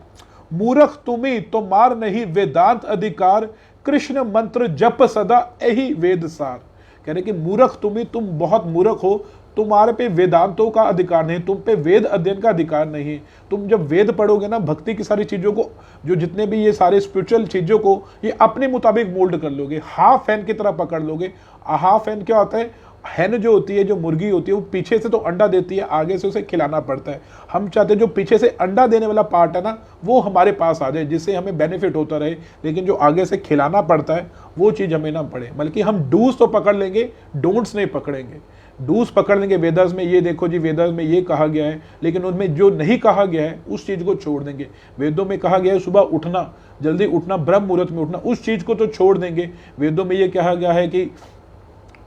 मूर्ख तुम्ही तो मार नहीं वेदांत अधिकार, कृष्ण मंत्र जप सदा यही वेद सार। कह रहे कि मूर्ख तुम्ही, तुम बहुत मूर्ख हो, तुम्हारे पे वेदांतों का अधिकार नहीं, तुम पे वेद अध्ययन का अधिकार नहीं है। तुम जब वेद पढ़ोगे ना, भक्ति की सारी चीजों को, जो जितने भी ये सारे स्पिरिचुअल चीजों को ये अपने मुताबिक मोल्ड कर लोगे, हाफ हैन की तरह पकड़ लोगे। हाफ हैन क्या होता है? हैन जो होती है, जो मुर्गी होती है, वो पीछे से तो अंडा देती है, आगे से उसे खिलाना पड़ता है। हम चाहते हैं जो पीछे से अंडा देने वाला पार्ट है ना, वो हमारे पास आ जाए, जिससे हमें बेनिफिट होता रहे, लेकिन जो आगे से खिलाना पड़ता है वो चीज़ हमें ना पड़े। बल्कि हम डूज तो पकड़ लेंगे, डोंट्स नहीं पकड़ेंगे। डूज पकड़ लेंगे, वेदर्स में ये देखो जी, वेदर्स में ये कहा गया है, लेकिन उनमें जो नहीं कहा गया है उस चीज़ को छोड़ देंगे। वेदों में कहा गया है सुबह उठना, जल्दी उठना, ब्रह्म मुहूर्त में उठना, उस चीज़ को तो छोड़ देंगे। वेदों में ये कहा गया है कि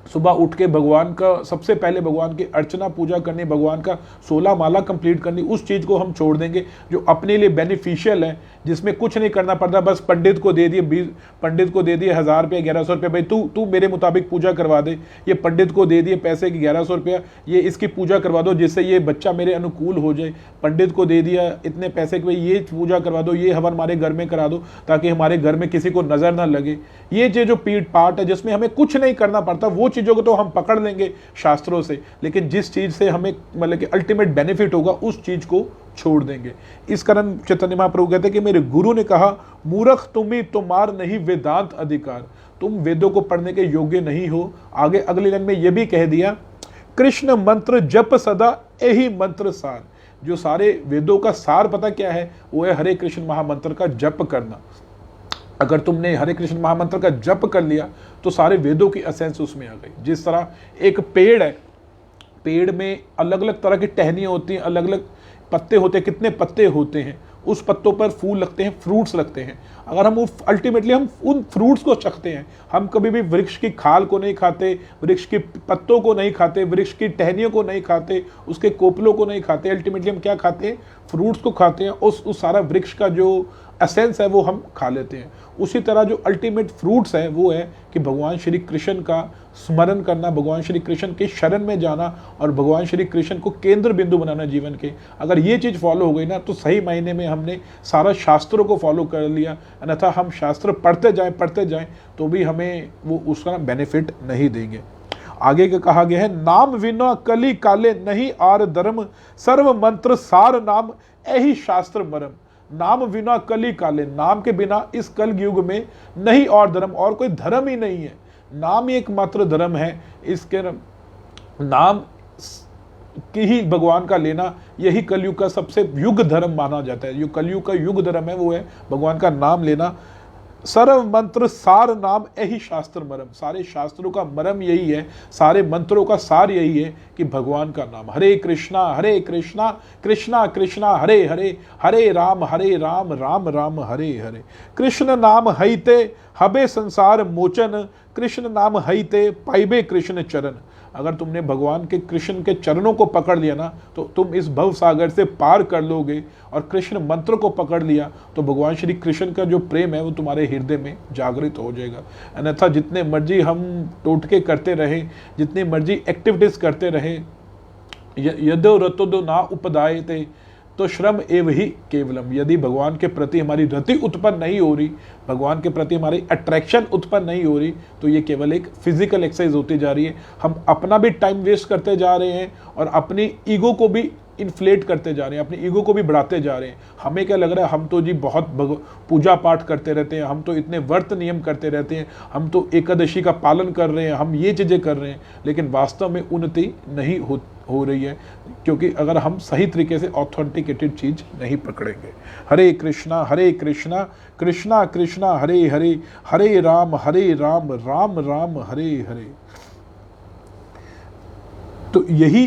सुबह उठ के भगवान का सबसे पहले भगवान की अर्चना पूजा करनी, भगवान का 16 माला कंप्लीट करनी, उस चीज़ को हम छोड़ देंगे जो अपने लिए बेनिफिशियल है, जिसमें कुछ नहीं करना पड़ता, बस पंडित को दे दिए 1000 रुपया 1100 रुपया, भाई तू मेरे मुताबिक पूजा करवा दे, ये पंडित को दे दिए पैसे की 1100 रुपया, ये इसकी पूजा करवा दो जिससे ये बच्चा मेरे अनुकूल हो जाए, पंडित को दे दिया इतने पैसे कि भाई ये पूजा करवा दो, ये हवन हमारे घर में करा दो ताकि हमारे घर में किसी को नजर ना लगे। ये जो पीठ पाठ है जिसमें हमें कुछ नहीं करना पड़ता, वो चीज़ों को तो हम पकड़ लेंगे शास्त्रों से, लेकिन जिस चीज़ से हमें मतलब कि अल्टीमेट बेनिफिट होगा उस चीज़ को छोड़ देंगे। इस कारण चैतन्य महाप्रभु कहते हैं कि मेरे गुरु ने कहा, मूर्ख तुम्ही तुम्हार नहीं वेदांत अधिकार, तुम वेदों को पढ़ने के योग्य नहीं हो। आगे अगली लाइन में यह भी कह दिया, कृष्ण मंत्र जप सदा यही मंत्र सार। जो सारे वेदों का सार पता क्या है, वो है हरे कृष्ण महामंत्र का जप करना। अगर तुमने हरे कृष्ण महामंत्र का जप कर लिया तो सारे वेदों की एसेंस उसमें आ गई। जिस तरह एक पेड़ है, पेड़ में अलग अलग तरह की टहनियाँ होती हैं, अलग अलग पत्ते होते हैं, कितने पत्ते होते हैं, उस पत्तों पर फूल लगते हैं, फ्रूट्स लगते हैं। अगर हम अल्टीमेटली हम उन फ्रूट्स को चखते हैं, हम कभी भी वृक्ष की खाल को नहीं खाते, वृक्ष की पत्तों को नहीं खाते, वृक्ष की टहनियों को नहीं खाते, उसके कोपलों को नहीं खाते, अल्टीमेटली हम क्या खाते हैं, फ्रूट्स को खाते हैं। उस सारा वृक्ष का जो एसेंस है वो हम खा लेते हैं। उसी तरह जो अल्टीमेट फ्रूट्स है वो है कि भगवान श्री कृष्ण का स्मरण करना, भगवान श्री कृष्ण के शरण में जाना और भगवान श्री कृष्ण को केंद्र बिंदु बनाना जीवन के। अगर ये चीज़ फॉलो हो गई ना तो सही मायने में हमने सारा शास्त्रों को फॉलो कर लिया, अन्यथा हम शास्त्र पढ़ते जाएं तो भी हमें वो उसका बेनिफिट नहीं देंगे। आगे का कहा गया है, नाम विना कली काले नहीं आर धर्म, सर्व मंत्र सार नाम यही शास्त्र मरम। नाम विना कली काले, नाम के बिना इस कल युग में नहीं और धर्म, और कोई धर्म ही नहीं है, नाम ही एकमात्र धर्म है। इसके नाम की ही भगवान का लेना, यही कलयुग का सबसे युग धर्म माना जाता है। जो कलयुग का युग धर्म है वो है भगवान का नाम लेना। सर्व मंत्र सार नाम यही शास्त्र मरम, सारे शास्त्रों का मरम यही है, सारे मंत्रों का सार यही है कि भगवान का नाम। हरे कृष्णा कृष्णा कृष्णा हरे हरे, हरे राम राम राम हरे हरे। कृष्ण नाम हईते हबे संसार मोचन, कृष्ण नाम हईते पाइबे कृष्ण चरण। अगर तुमने भगवान के कृष्ण के चरणों को पकड़ लिया ना तो तुम इस भव सागर से पार कर लोगे, और कृष्ण मंत्र को पकड़ लिया तो भगवान श्री कृष्ण का जो प्रेम है वो तुम्हारे हृदय में जागृत हो जाएगा। अन्यथा जितने मर्जी हम टोटके करते रहे, जितनी मर्जी एक्टिविटीज करते रहे, यदो रतो ना उपदाय थे तो श्रम एव ही केवलम। यदि भगवान के प्रति हमारी रति उत्पन्न नहीं हो रही, भगवान के प्रति हमारी अट्रैक्शन उत्पन्न नहीं हो रही, तो ये केवल एक फिजिकल एक्सरसाइज होती जा रही है। हम अपना भी टाइम वेस्ट करते जा रहे हैं और अपनी ईगो को भी इन्फ्लेट करते जा रहे हैं, अपनी ईगो को भी बढ़ाते जा रहे हैं। हमें क्या लग रहा है, हम तो जी बहुत पूजा पाठ करते रहते हैं, हम तो इतने व्रत नियम करते रहते हैं, हम तो एकादशी का पालन कर रहे हैं, हम ये चीज़ें कर रहे हैं, लेकिन वास्तव में उन्नति नहीं हो रही है, क्योंकि अगर हम सही तरीके से ऑथेंटिकेटेड चीज नहीं पकड़ेंगे। हरे कृष्णा कृष्णा कृष्णा हरे हरे, हरे राम राम राम हरे हरे। तो यही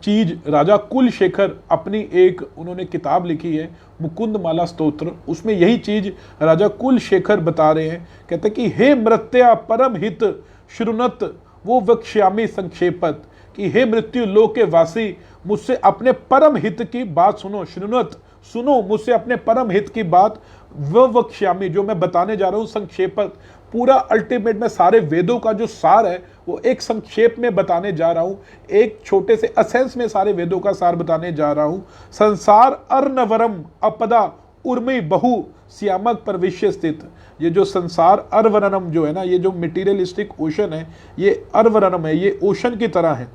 चीज राजा कुलशेखर अपनी एक उन्होंने किताब लिखी है मुकुंद माला स्तोत्र, उसमें यही चीज राजा कुलशेखर बता रहे हैं। कहते कि हे मृत्या परम हित श्रुणत वो वक्ष्यामी संक्षेपत, कि हे मृत्यु लोक के वासी मुझसे अपने परम हित की बात सुनो। श्रुणत सुनो मुझसे अपने परम हित की बात, वह वक्ष्यामी जो मैं बताने जा रहा हूं संक्षेपत, पूरा अल्टीमेट में सारे वेदों का जो सार है वो एक संक्षेप में बताने जा रहा हूं, एक छोटे से असेंस में सारे वेदों का सार बताने जा रहा हूं। संसार अर्नवरम अपदा उर्मी बहु श्यामक प्रविश्य स्थित। ये जो संसार अर्वरनम जो है ना, ये जो मटेरियलिस्टिक ओशन है, ये अर्वरनम है, ये ओशन की तरह है।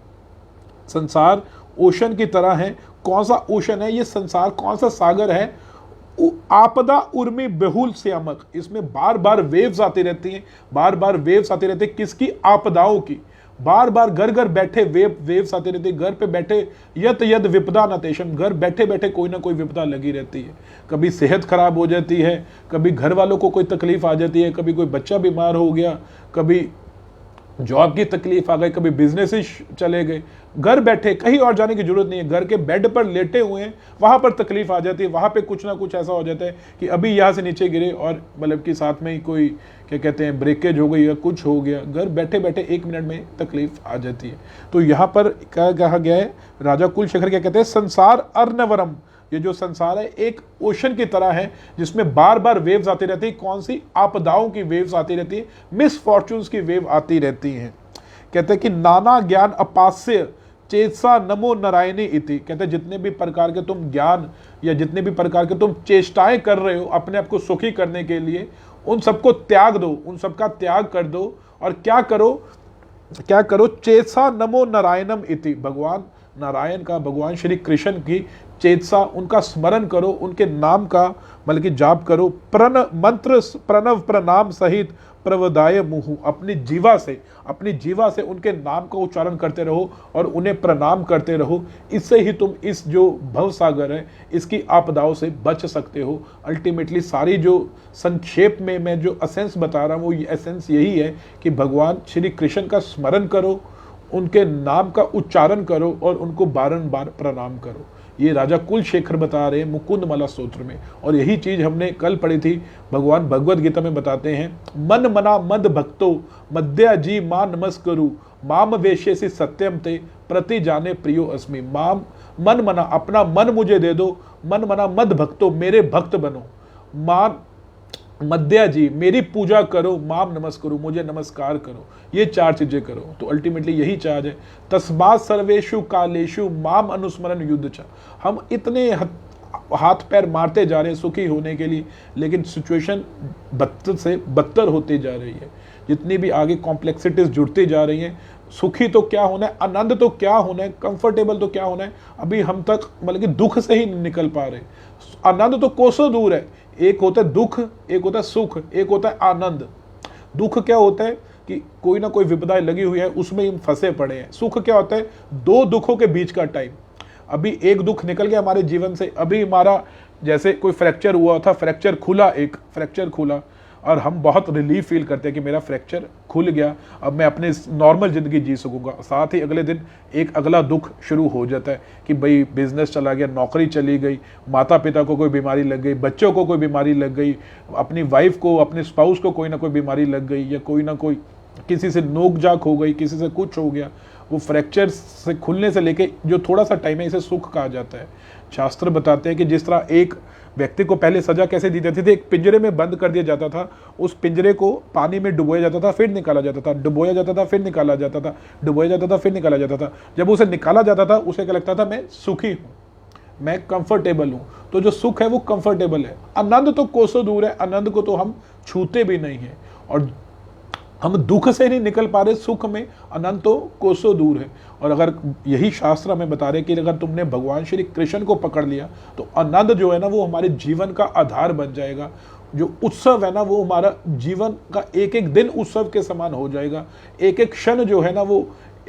संसार ओशन की तरह है। कौन सा ओशन है ये संसार, कौन सा सागर है? आपदा उर्मी बहुल श्यामक, इसमें बार बार वेव्स आती रहती हैं, बार बार वेव्स आती रहती है। किसकी? आपदाओं की। बार बार घर घर बैठे वेव्स आती रहती है। घर पे बैठे यत यद विपदा न तेषम, घर बैठे बैठे कोई ना कोई विपदा लगी रहती है। कभी सेहत खराब हो जाती है, कभी घर वालों को कोई तकलीफ आ जाती है, कभी कोई बच्चा बीमार हो गया, कभी जॉब की तकलीफ आ गई, कभी बिजनेस ही चले गए, घर बैठे, कहीं और जाने की जरूरत नहीं है, घर के बेड पर लेटे हुए हैं, वहां पर तकलीफ आ जाती है, वहां पे कुछ ना कुछ ऐसा हो जाता है कि अभी यहाँ से नीचे गिरे और मतलब कि साथ में ही कोई क्या कहते हैं ब्रेकेज हो गई या कुछ हो गया, घर बैठे बैठे 1 मिनट में तकलीफ आ जाती है। तो यहाँ पर क्या कहा गया है, राजा कुलशेखर क्या कहते हैं, संसार अर्णवरम, ये जो संसार है एक ओशन की तरह है जिसमें बार बार वेव्स आती रहती है। कौन सी? आपदाओं की वेव्स आती रहती है, मिसफॉर्चून्स की वेव आती रहती हैं। कहते हैं कि नाना ज्ञान अपास्य चेतसा नमो नारायणी इति, कहते हैं जितने भी प्रकार के तुम ज्ञान या जितने भी प्रकार के तुम चेष्टाएं कर रहे हो अपने आप को सुखी करने के लिए, उन सबको त्याग दो, उन सबका त्याग कर दो और क्या करो, चेतसा नमो नारायणम इति, भगवान नारायण का, भगवान श्री कृष्ण की चेतसा, उनका स्मरण करो, उनके नाम का मतलब कि जाप करो, मंत्र प्रणव प्रणाम सहित प्रवदाय मुहु, अपनी जीवा से उनके नाम का उच्चारण करते रहो और उन्हें प्रणाम करते रहो। इससे ही तुम इस जो भव सागर है इसकी आपदाओं से बच सकते हो। अल्टीमेटली सारी जो संक्षेप में मैं जो एसेंस बता रहा हूँ वो एसेंस यही है कि भगवान श्री कृष्ण का स्मरण करो, उनके नाम का उच्चारण करो और उनको बारंबार प्रणाम करो। ये राजा कुलशेखर बता रहे हैं मुकुंदमाला स्तोत्र में, और यही चीज हमने कल पढ़ी थी। भगवान भगवद गीता में बताते हैं, मन मना मद भक्तो मद्या जी मां नमस्करु माम वेशेसी सत्यम ते प्रति जाने प्रियो अस्मि। माम मन मना, अपना मन मुझे दे दो, मन मना मद भक्तो, मेरे भक्त बनो, मां मद्या जी मेरी पूजा करो, माम नमस्करो, मुझे नमस्कार करो, ये 4 चीजें करो। तो अल्टीमेटली यही चार्ज है, तस्मात् सर्वेषु कालेषु माम अनुस्मरण युद्ध च। हम इतने हाथ पैर मारते जा रहे हैं सुखी होने के लिए, लेकिन सिचुएशन बदतर से बदतर होती जा रही है। जितनी भी आगे कॉम्प्लेक्सिटीज जुड़ती जा रही हैं, सुखी तो क्या होना है, आनंद तो क्या होना है, कंफर्टेबल तो क्या होना है, अभी हम तक मतलब कि दुख से ही निकल पा रहे। आनंद तो कोसों दूर है, एक होता है दुख, एक होता है सुख, एक होता है आनंद। दुख क्या होता है कि कोई ना कोई विपदा लगी हुई है, उसमें हम फंसे पड़े हैं। सुख क्या होता है, 2 दुखों के बीच का टाइम। अभी एक दुख निकल गया हमारे जीवन से, अभी हमारा जैसे कोई फ्रैक्चर हुआ था, फ्रैक्चर खुला और हम बहुत रिलीफ फील करते हैं कि मेरा फ्रैक्चर खुल गया, अब मैं अपने नॉर्मल ज़िंदगी जी सकूंगा। साथ ही अगले दिन एक अगला दुख शुरू हो जाता है कि भाई बिजनेस चला गया, नौकरी चली गई, माता पिता को कोई बीमारी लग गई, बच्चों को कोई बीमारी लग गई, अपनी वाइफ को, अपने स्पाउस को कोई ना कोई बीमारी लग गई, या कोई ना कोई किसी से नोक झाक हो गई, किसी से कुछ हो गया। वो फ्रैक्चर से खुलने से लेके जो थोड़ा सा टाइम है, इसे सुख कहा जाता है। शास्त्र बताते हैं कि जिस तरह एक व्यक्ति को पहले सजा कैसे दी जाती थी, एक पिंजरे में बंद कर दिया जाता था, उस पिंजरे को पानी में डुबोया जाता था, फिर निकाला जाता था, डुबोया जाता था, फिर निकाला जाता था, डुबोया जाता था, फिर निकाला जाता था। जब उसे निकाला जाता था उसे क्या लगता था, मैं सुखी हूँ, मैं कंफर्टेबल हूँ। तो जो सुख है वो कंफर्टेबल है। आनंद तो कोसों दूर है, आनंद को तो हम छूते भी नहीं है, और हम दुख से नहीं निकल पा रहे, सुख में आनंद तो कोसों दूर है। और अगर यही शास्त्र हमें बता रहे कि अगर तुमने भगवान श्री कृष्ण को पकड़ लिया तो आनंद जो है ना वो हमारे जीवन का आधार बन जाएगा। जो उत्सव है ना वो हमारा जीवन का एक एक दिन उत्सव के समान हो जाएगा, एक एक क्षण जो है ना वो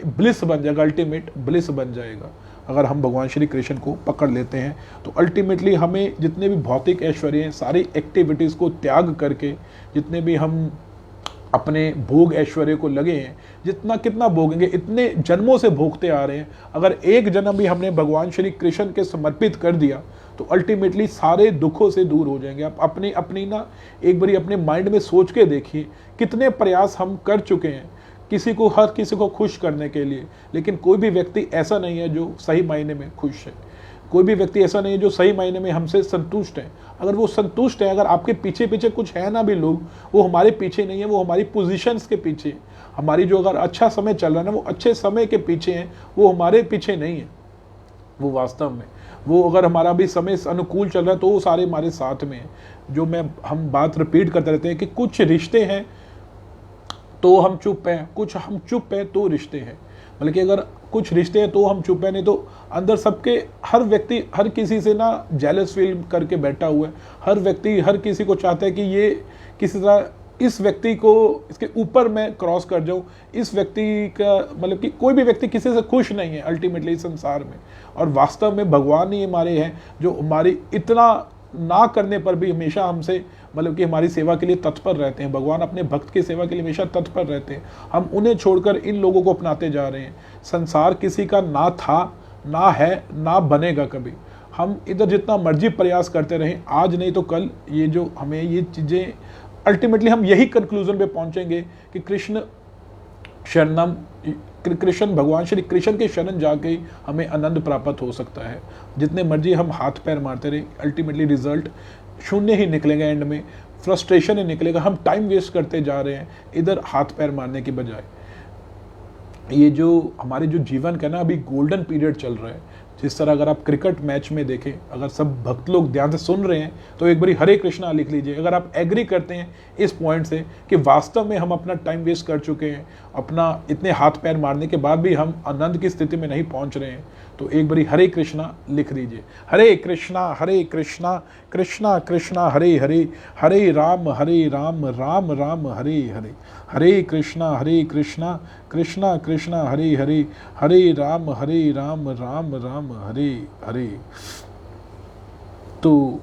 ब्लिस बन जाएगा, अल्टीमेट ब्लिस बन जाएगा। अगर हम भगवान श्री कृष्ण को पकड़ लेते हैं तो अल्टीमेटली हमें जितने भी भौतिक ऐश्वर्य हैं, सारी एक्टिविटीज़ को त्याग करके, जितने भी हम अपने भोग ऐश्वर्य को लगे हैं, जितना कितना भोगेंगे, इतने जन्मों से भोगते आ रहे हैं, अगर एक जन्म भी हमने भगवान श्री कृष्ण के समर्पित कर दिया तो अल्टीमेटली सारे दुखों से दूर हो जाएंगे। आप अपनी ना एक बारी अपने माइंड में सोच के देखिए, कितने प्रयास हम कर चुके हैं हर किसी को खुश करने के लिए, लेकिन कोई भी व्यक्ति ऐसा नहीं है जो सही मायने में खुश है। कोई भी व्यक्ति ऐसा नहीं है जो सही मायने में हमसे संतुष्ट है। अगर वो संतुष्ट है, अगर आपके पीछे पीछे कुछ है ना भी लोग, वो हमारे पीछे नहीं है, वो हमारी पोजीशंस के पीछे है। हमारी जो अगर अच्छा समय चल रहा है ना, वो अच्छे समय के पीछे है, वो हमारे पीछे नहीं है। वो वास्तव में वो अगर हमारा भी समय अनुकूल चल रहा है तो वो सारे हमारे साथ में है। जो हम बात रिपीट करते रहते हैं कि कुछ रिश्ते हैं तो हम चुप हैं, कुछ हम चुप हैं तो रिश्ते हैं। मतलब कि अगर कुछ रिश्ते हैं तो हम चुप हैं, नहीं तो अंदर सबके हर व्यक्ति हर किसी से ना जेलस फील करके बैठा हुआ है। हर व्यक्ति हर किसी को चाहता है कि ये किसी तरह इस व्यक्ति को इसके ऊपर मैं क्रॉस कर जाऊं। इस व्यक्ति का मतलब कि कोई भी व्यक्ति किसी से खुश नहीं है अल्टीमेटली संसार में। और वास्तव में भगवान ही हमारे हैं जो हमारी इतना ना करने पर भी हमेशा हमसे मतलब कि हमारी सेवा के लिए तत्पर रहते हैं। भगवान अपने भक्त की सेवा के लिए हमेशा तत्पर रहते हैं। हम उन्हें छोड़कर इन लोगों को अपनाते जा रहे हैं। संसार किसी का ना था, ना है, ना बनेगा कभी। हम इधर जितना मर्जी प्रयास करते रहें, आज नहीं तो कल ये जो हमें ये चीज़ें, अल्टीमेटली हम यही कंक्लूजन पे पहुंचेंगे कि कृष्ण शरणम, कृष्ण, भगवान श्री कृष्ण के शरण जाके ही हमें आनंद प्राप्त हो सकता है। जितने मर्जी हम हाथ पैर मारते रहे, अल्टीमेटली रिजल्ट शून्य ही निकलेगा, एंड में फ्रस्ट्रेशन ही निकलेगा। हम टाइम वेस्ट करते जा रहे हैं इधर हाथ पैर मारने की बजाय। ये जो हमारे जो जीवन का ना अभी गोल्डन पीरियड चल रहा है, जिस तरह अगर आप क्रिकेट मैच में देखें, अगर सब भक्त लोग ध्यान से सुन रहे हैं तो एक बारी हरे कृष्णा लिख लीजिए। अगर आप एग्री करते हैं इस पॉइंट से कि वास्तव में हम अपना टाइम वेस्ट कर चुके हैं, अपना इतने हाथ पैर मारने के बाद भी हम आनंद की स्थिति में नहीं पहुंच रहे हैं, तो एक बारी हरे कृष्णा लिख दीजिए। हरे कृष्णा कृष्णा कृष्णा हरे हरे, हरे राम राम राम हरे हरे, हरे कृष्णा कृष्णा कृष्णा हरे हरे, हरे राम राम राम हरे हरे। तो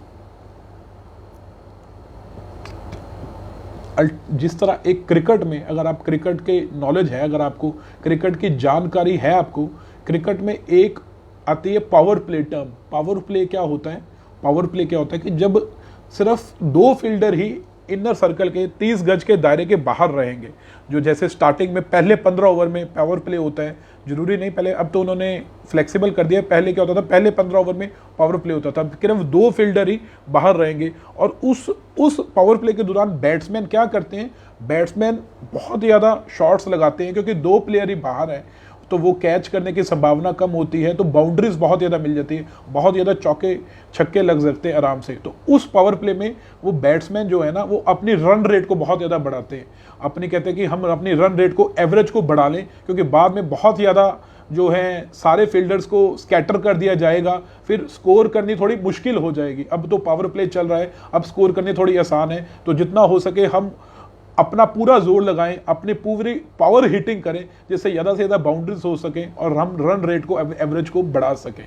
जिस तरह एक क्रिकेट में, अगर आप क्रिकेट के नॉलेज है, अगर आपको क्रिकेट की जानकारी है, आपको क्रिकेट में एक आती है power play term. Power play क्या होता है? पावर प्ले क्या होता है कि जब सिर्फ 2 फील्डर ही इनर सर्कल के 30 गज के दायरे के बाहर रहेंगे। जो जैसे स्टार्टिंग में पहले 15 ओवर में पावर प्ले होता है, जरूरी नहीं पहले, अब तो उन्होंने फ्लेक्सिबल कर दिया। पहले क्या होता था, पहले 15 ओवर में पावर प्ले होता था, सिर्फ 2 फील्डर ही बाहर रहेंगे। और उस पावर प्ले के दौरान बैट्समैन क्या करते हैं, बैट्समैन बहुत ज़्यादा शॉट्स लगाते हैं, क्योंकि 2 प्लेयर ही बाहर है तो वो कैच करने की संभावना कम होती है, तो बाउंड्रीज बहुत ज़्यादा मिल जाती है, बहुत ज़्यादा चौके छक्के लग सकते हैं आराम से। तो उस पावर प्ले में वो बैट्समैन जो है ना, वो अपनी रन रेट को बहुत ज़्यादा बढ़ाते हैं। अपनी कहते हैं कि हम अपनी रन रेट को, एवरेज को बढ़ा लें, क्योंकि बाद में बहुत ज़्यादा जो है सारे फील्डर्स को स्कैटर कर दिया जाएगा, फिर स्कोर करनी थोड़ी मुश्किल हो जाएगी। अब तो पावर प्ले चल रहा है, अब स्कोर करनी थोड़ी आसान है, तो जितना हो सके हम अपना पूरा जोर लगाएं, अपनी पूरी पावर हिटिंग करें, जिससे ज़्यादा से ज़्यादा बाउंड्रीज हो सकें और हम रन रेट को, एवरेज को बढ़ा सकें।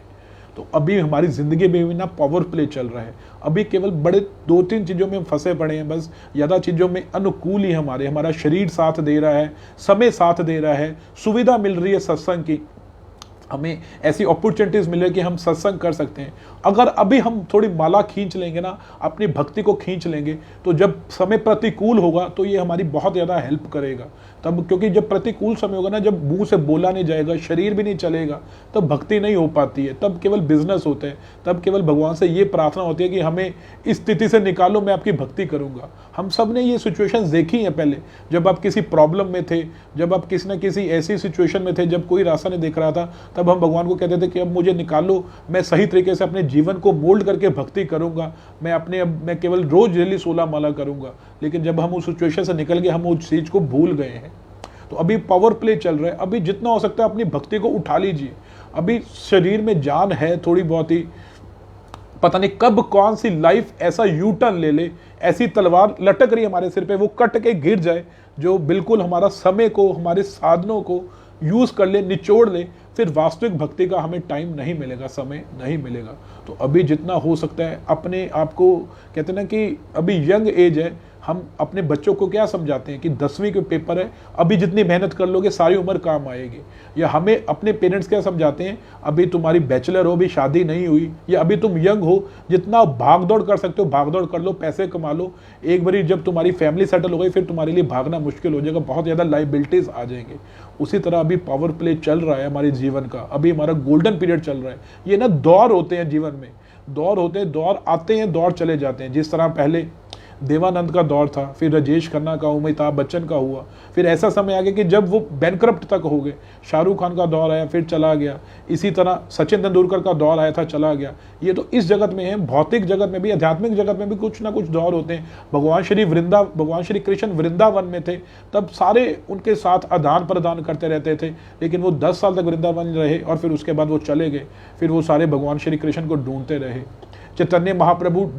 तो अभी हमारी ज़िंदगी में भी ना पावर प्ले चल रहा है। अभी केवल बड़े 2-3 चीज़ों में फंसे पड़े हैं, बस ज़्यादा चीज़ों में अनुकूल ही हमारा शरीर साथ दे रहा है, समय साथ दे रहा है, सुविधा मिल रही है सत्संग की, हमें ऐसी अपॉर्चुनिटीज़ मिल रही है कि हम सत्संग कर सकते हैं। अगर अभी हम थोड़ी माला खींच लेंगे ना, अपनी भक्ति को खींच लेंगे, तो जब समय प्रतिकूल होगा तो ये हमारी बहुत ज़्यादा हेल्प करेगा। तब, क्योंकि जब प्रतिकूल समय होगा ना, जब मुंह से बोला नहीं जाएगा, शरीर भी नहीं चलेगा, तब भक्ति नहीं हो पाती है, तब केवल बिजनेस होते हैं। तब केवल भगवान से ये प्रार्थना होती है कि हमें इस स्थिति से निकालो, मैं आपकी भक्ति करूँगा। हम सब ने ये सिचुएशंस देखी हैं पहले, जब आप किसी प्रॉब्लम में थे, जब आप किसी न किसी ऐसी सिचुएशन में थे जब कोई रास्ता नहीं दिख रहा था, तब हम भगवान को कहते थे कि अब मुझे निकालो, मैं सही तरीके से अपने जीवन को मोल्ड करके भक्ति करूँगा, मैं केवल रोज डेली 16 माला करूँगा। लेकिन जब हम उस सिचुएशन से निकल गए, हम उस चीज़ को भूल गए हैं। तो अभी पावर प्ले चल रहा है, अभी जितना हो सकता है अपनी भक्ति को उठा लीजिए। अभी शरीर में जान है थोड़ी बहुत ही, पता नहीं कब कौन सी लाइफ ऐसा यू टर्न ले ले, ऐसी तलवार लटक रही है हमारे सिर पे, वो कट के गिर जाए, जो बिल्कुल हमारा समय को, हमारे साधनों को यूज कर ले, निचोड़ ले, फिर वास्तविक भक्ति का हमें टाइम नहीं मिलेगा, समय नहीं मिलेगा। तो अभी जितना हो सकता है अपने आप को, कहते हैं ना कि अभी यंग एज है, हम अपने बच्चों को क्या समझाते हैं कि 10वीं के पेपर है, अभी जितनी मेहनत कर लोगे सारी उम्र काम आएगी। या हमें अपने पेरेंट्स क्या समझाते हैं, अभी तुम्हारी बैचलर हो, अभी शादी नहीं हुई, या अभी तुम यंग हो, जितना भाग दौड़ कर सकते हो भाग दौड़ कर लो, पैसे कमा लो, एक बारी जब तुम्हारी फैमिली सेटल हो गई फिर तुम्हारे लिए भागना मुश्किल हो जाएगा, बहुत ज़्यादा लाइबिलिटीज आ जाएंगे। उसी तरह अभी पावर प्ले चल रहा है हमारे जीवन का, अभी हमारा गोल्डन पीरियड चल रहा है। ये ना दौर होते हैं जीवन में, दौर होते हैं, दौर आते हैं, दौर चले जाते हैं। जिस तरह पहले देवानंद का दौर था, फिर राजेश खन्ना का, अमिताभ बच्चन का हुआ, फिर ऐसा समय आ गया कि जब वो बैंकरप्ट तक हो गए, शाहरुख खान का दौर आया फिर चला गया, इसी तरह सचिन तेंदुलकर का दौर आया था चला गया। ये तो इस जगत में है, भौतिक जगत में भी, आध्यात्मिक जगत में भी कुछ ना कुछ दौर होते हैं। भगवान श्री कृष्ण वृंदावन में थे, तब सारे उनके साथ आदान प्रदान करते रहते थे, लेकिन वो 10 साल तक वृंदावन रहे और फिर उसके बाद वो चले गए। फिर वो सारे भगवान श्री कृष्ण को ढूंढते रहे। चैतन्य महाप्रभु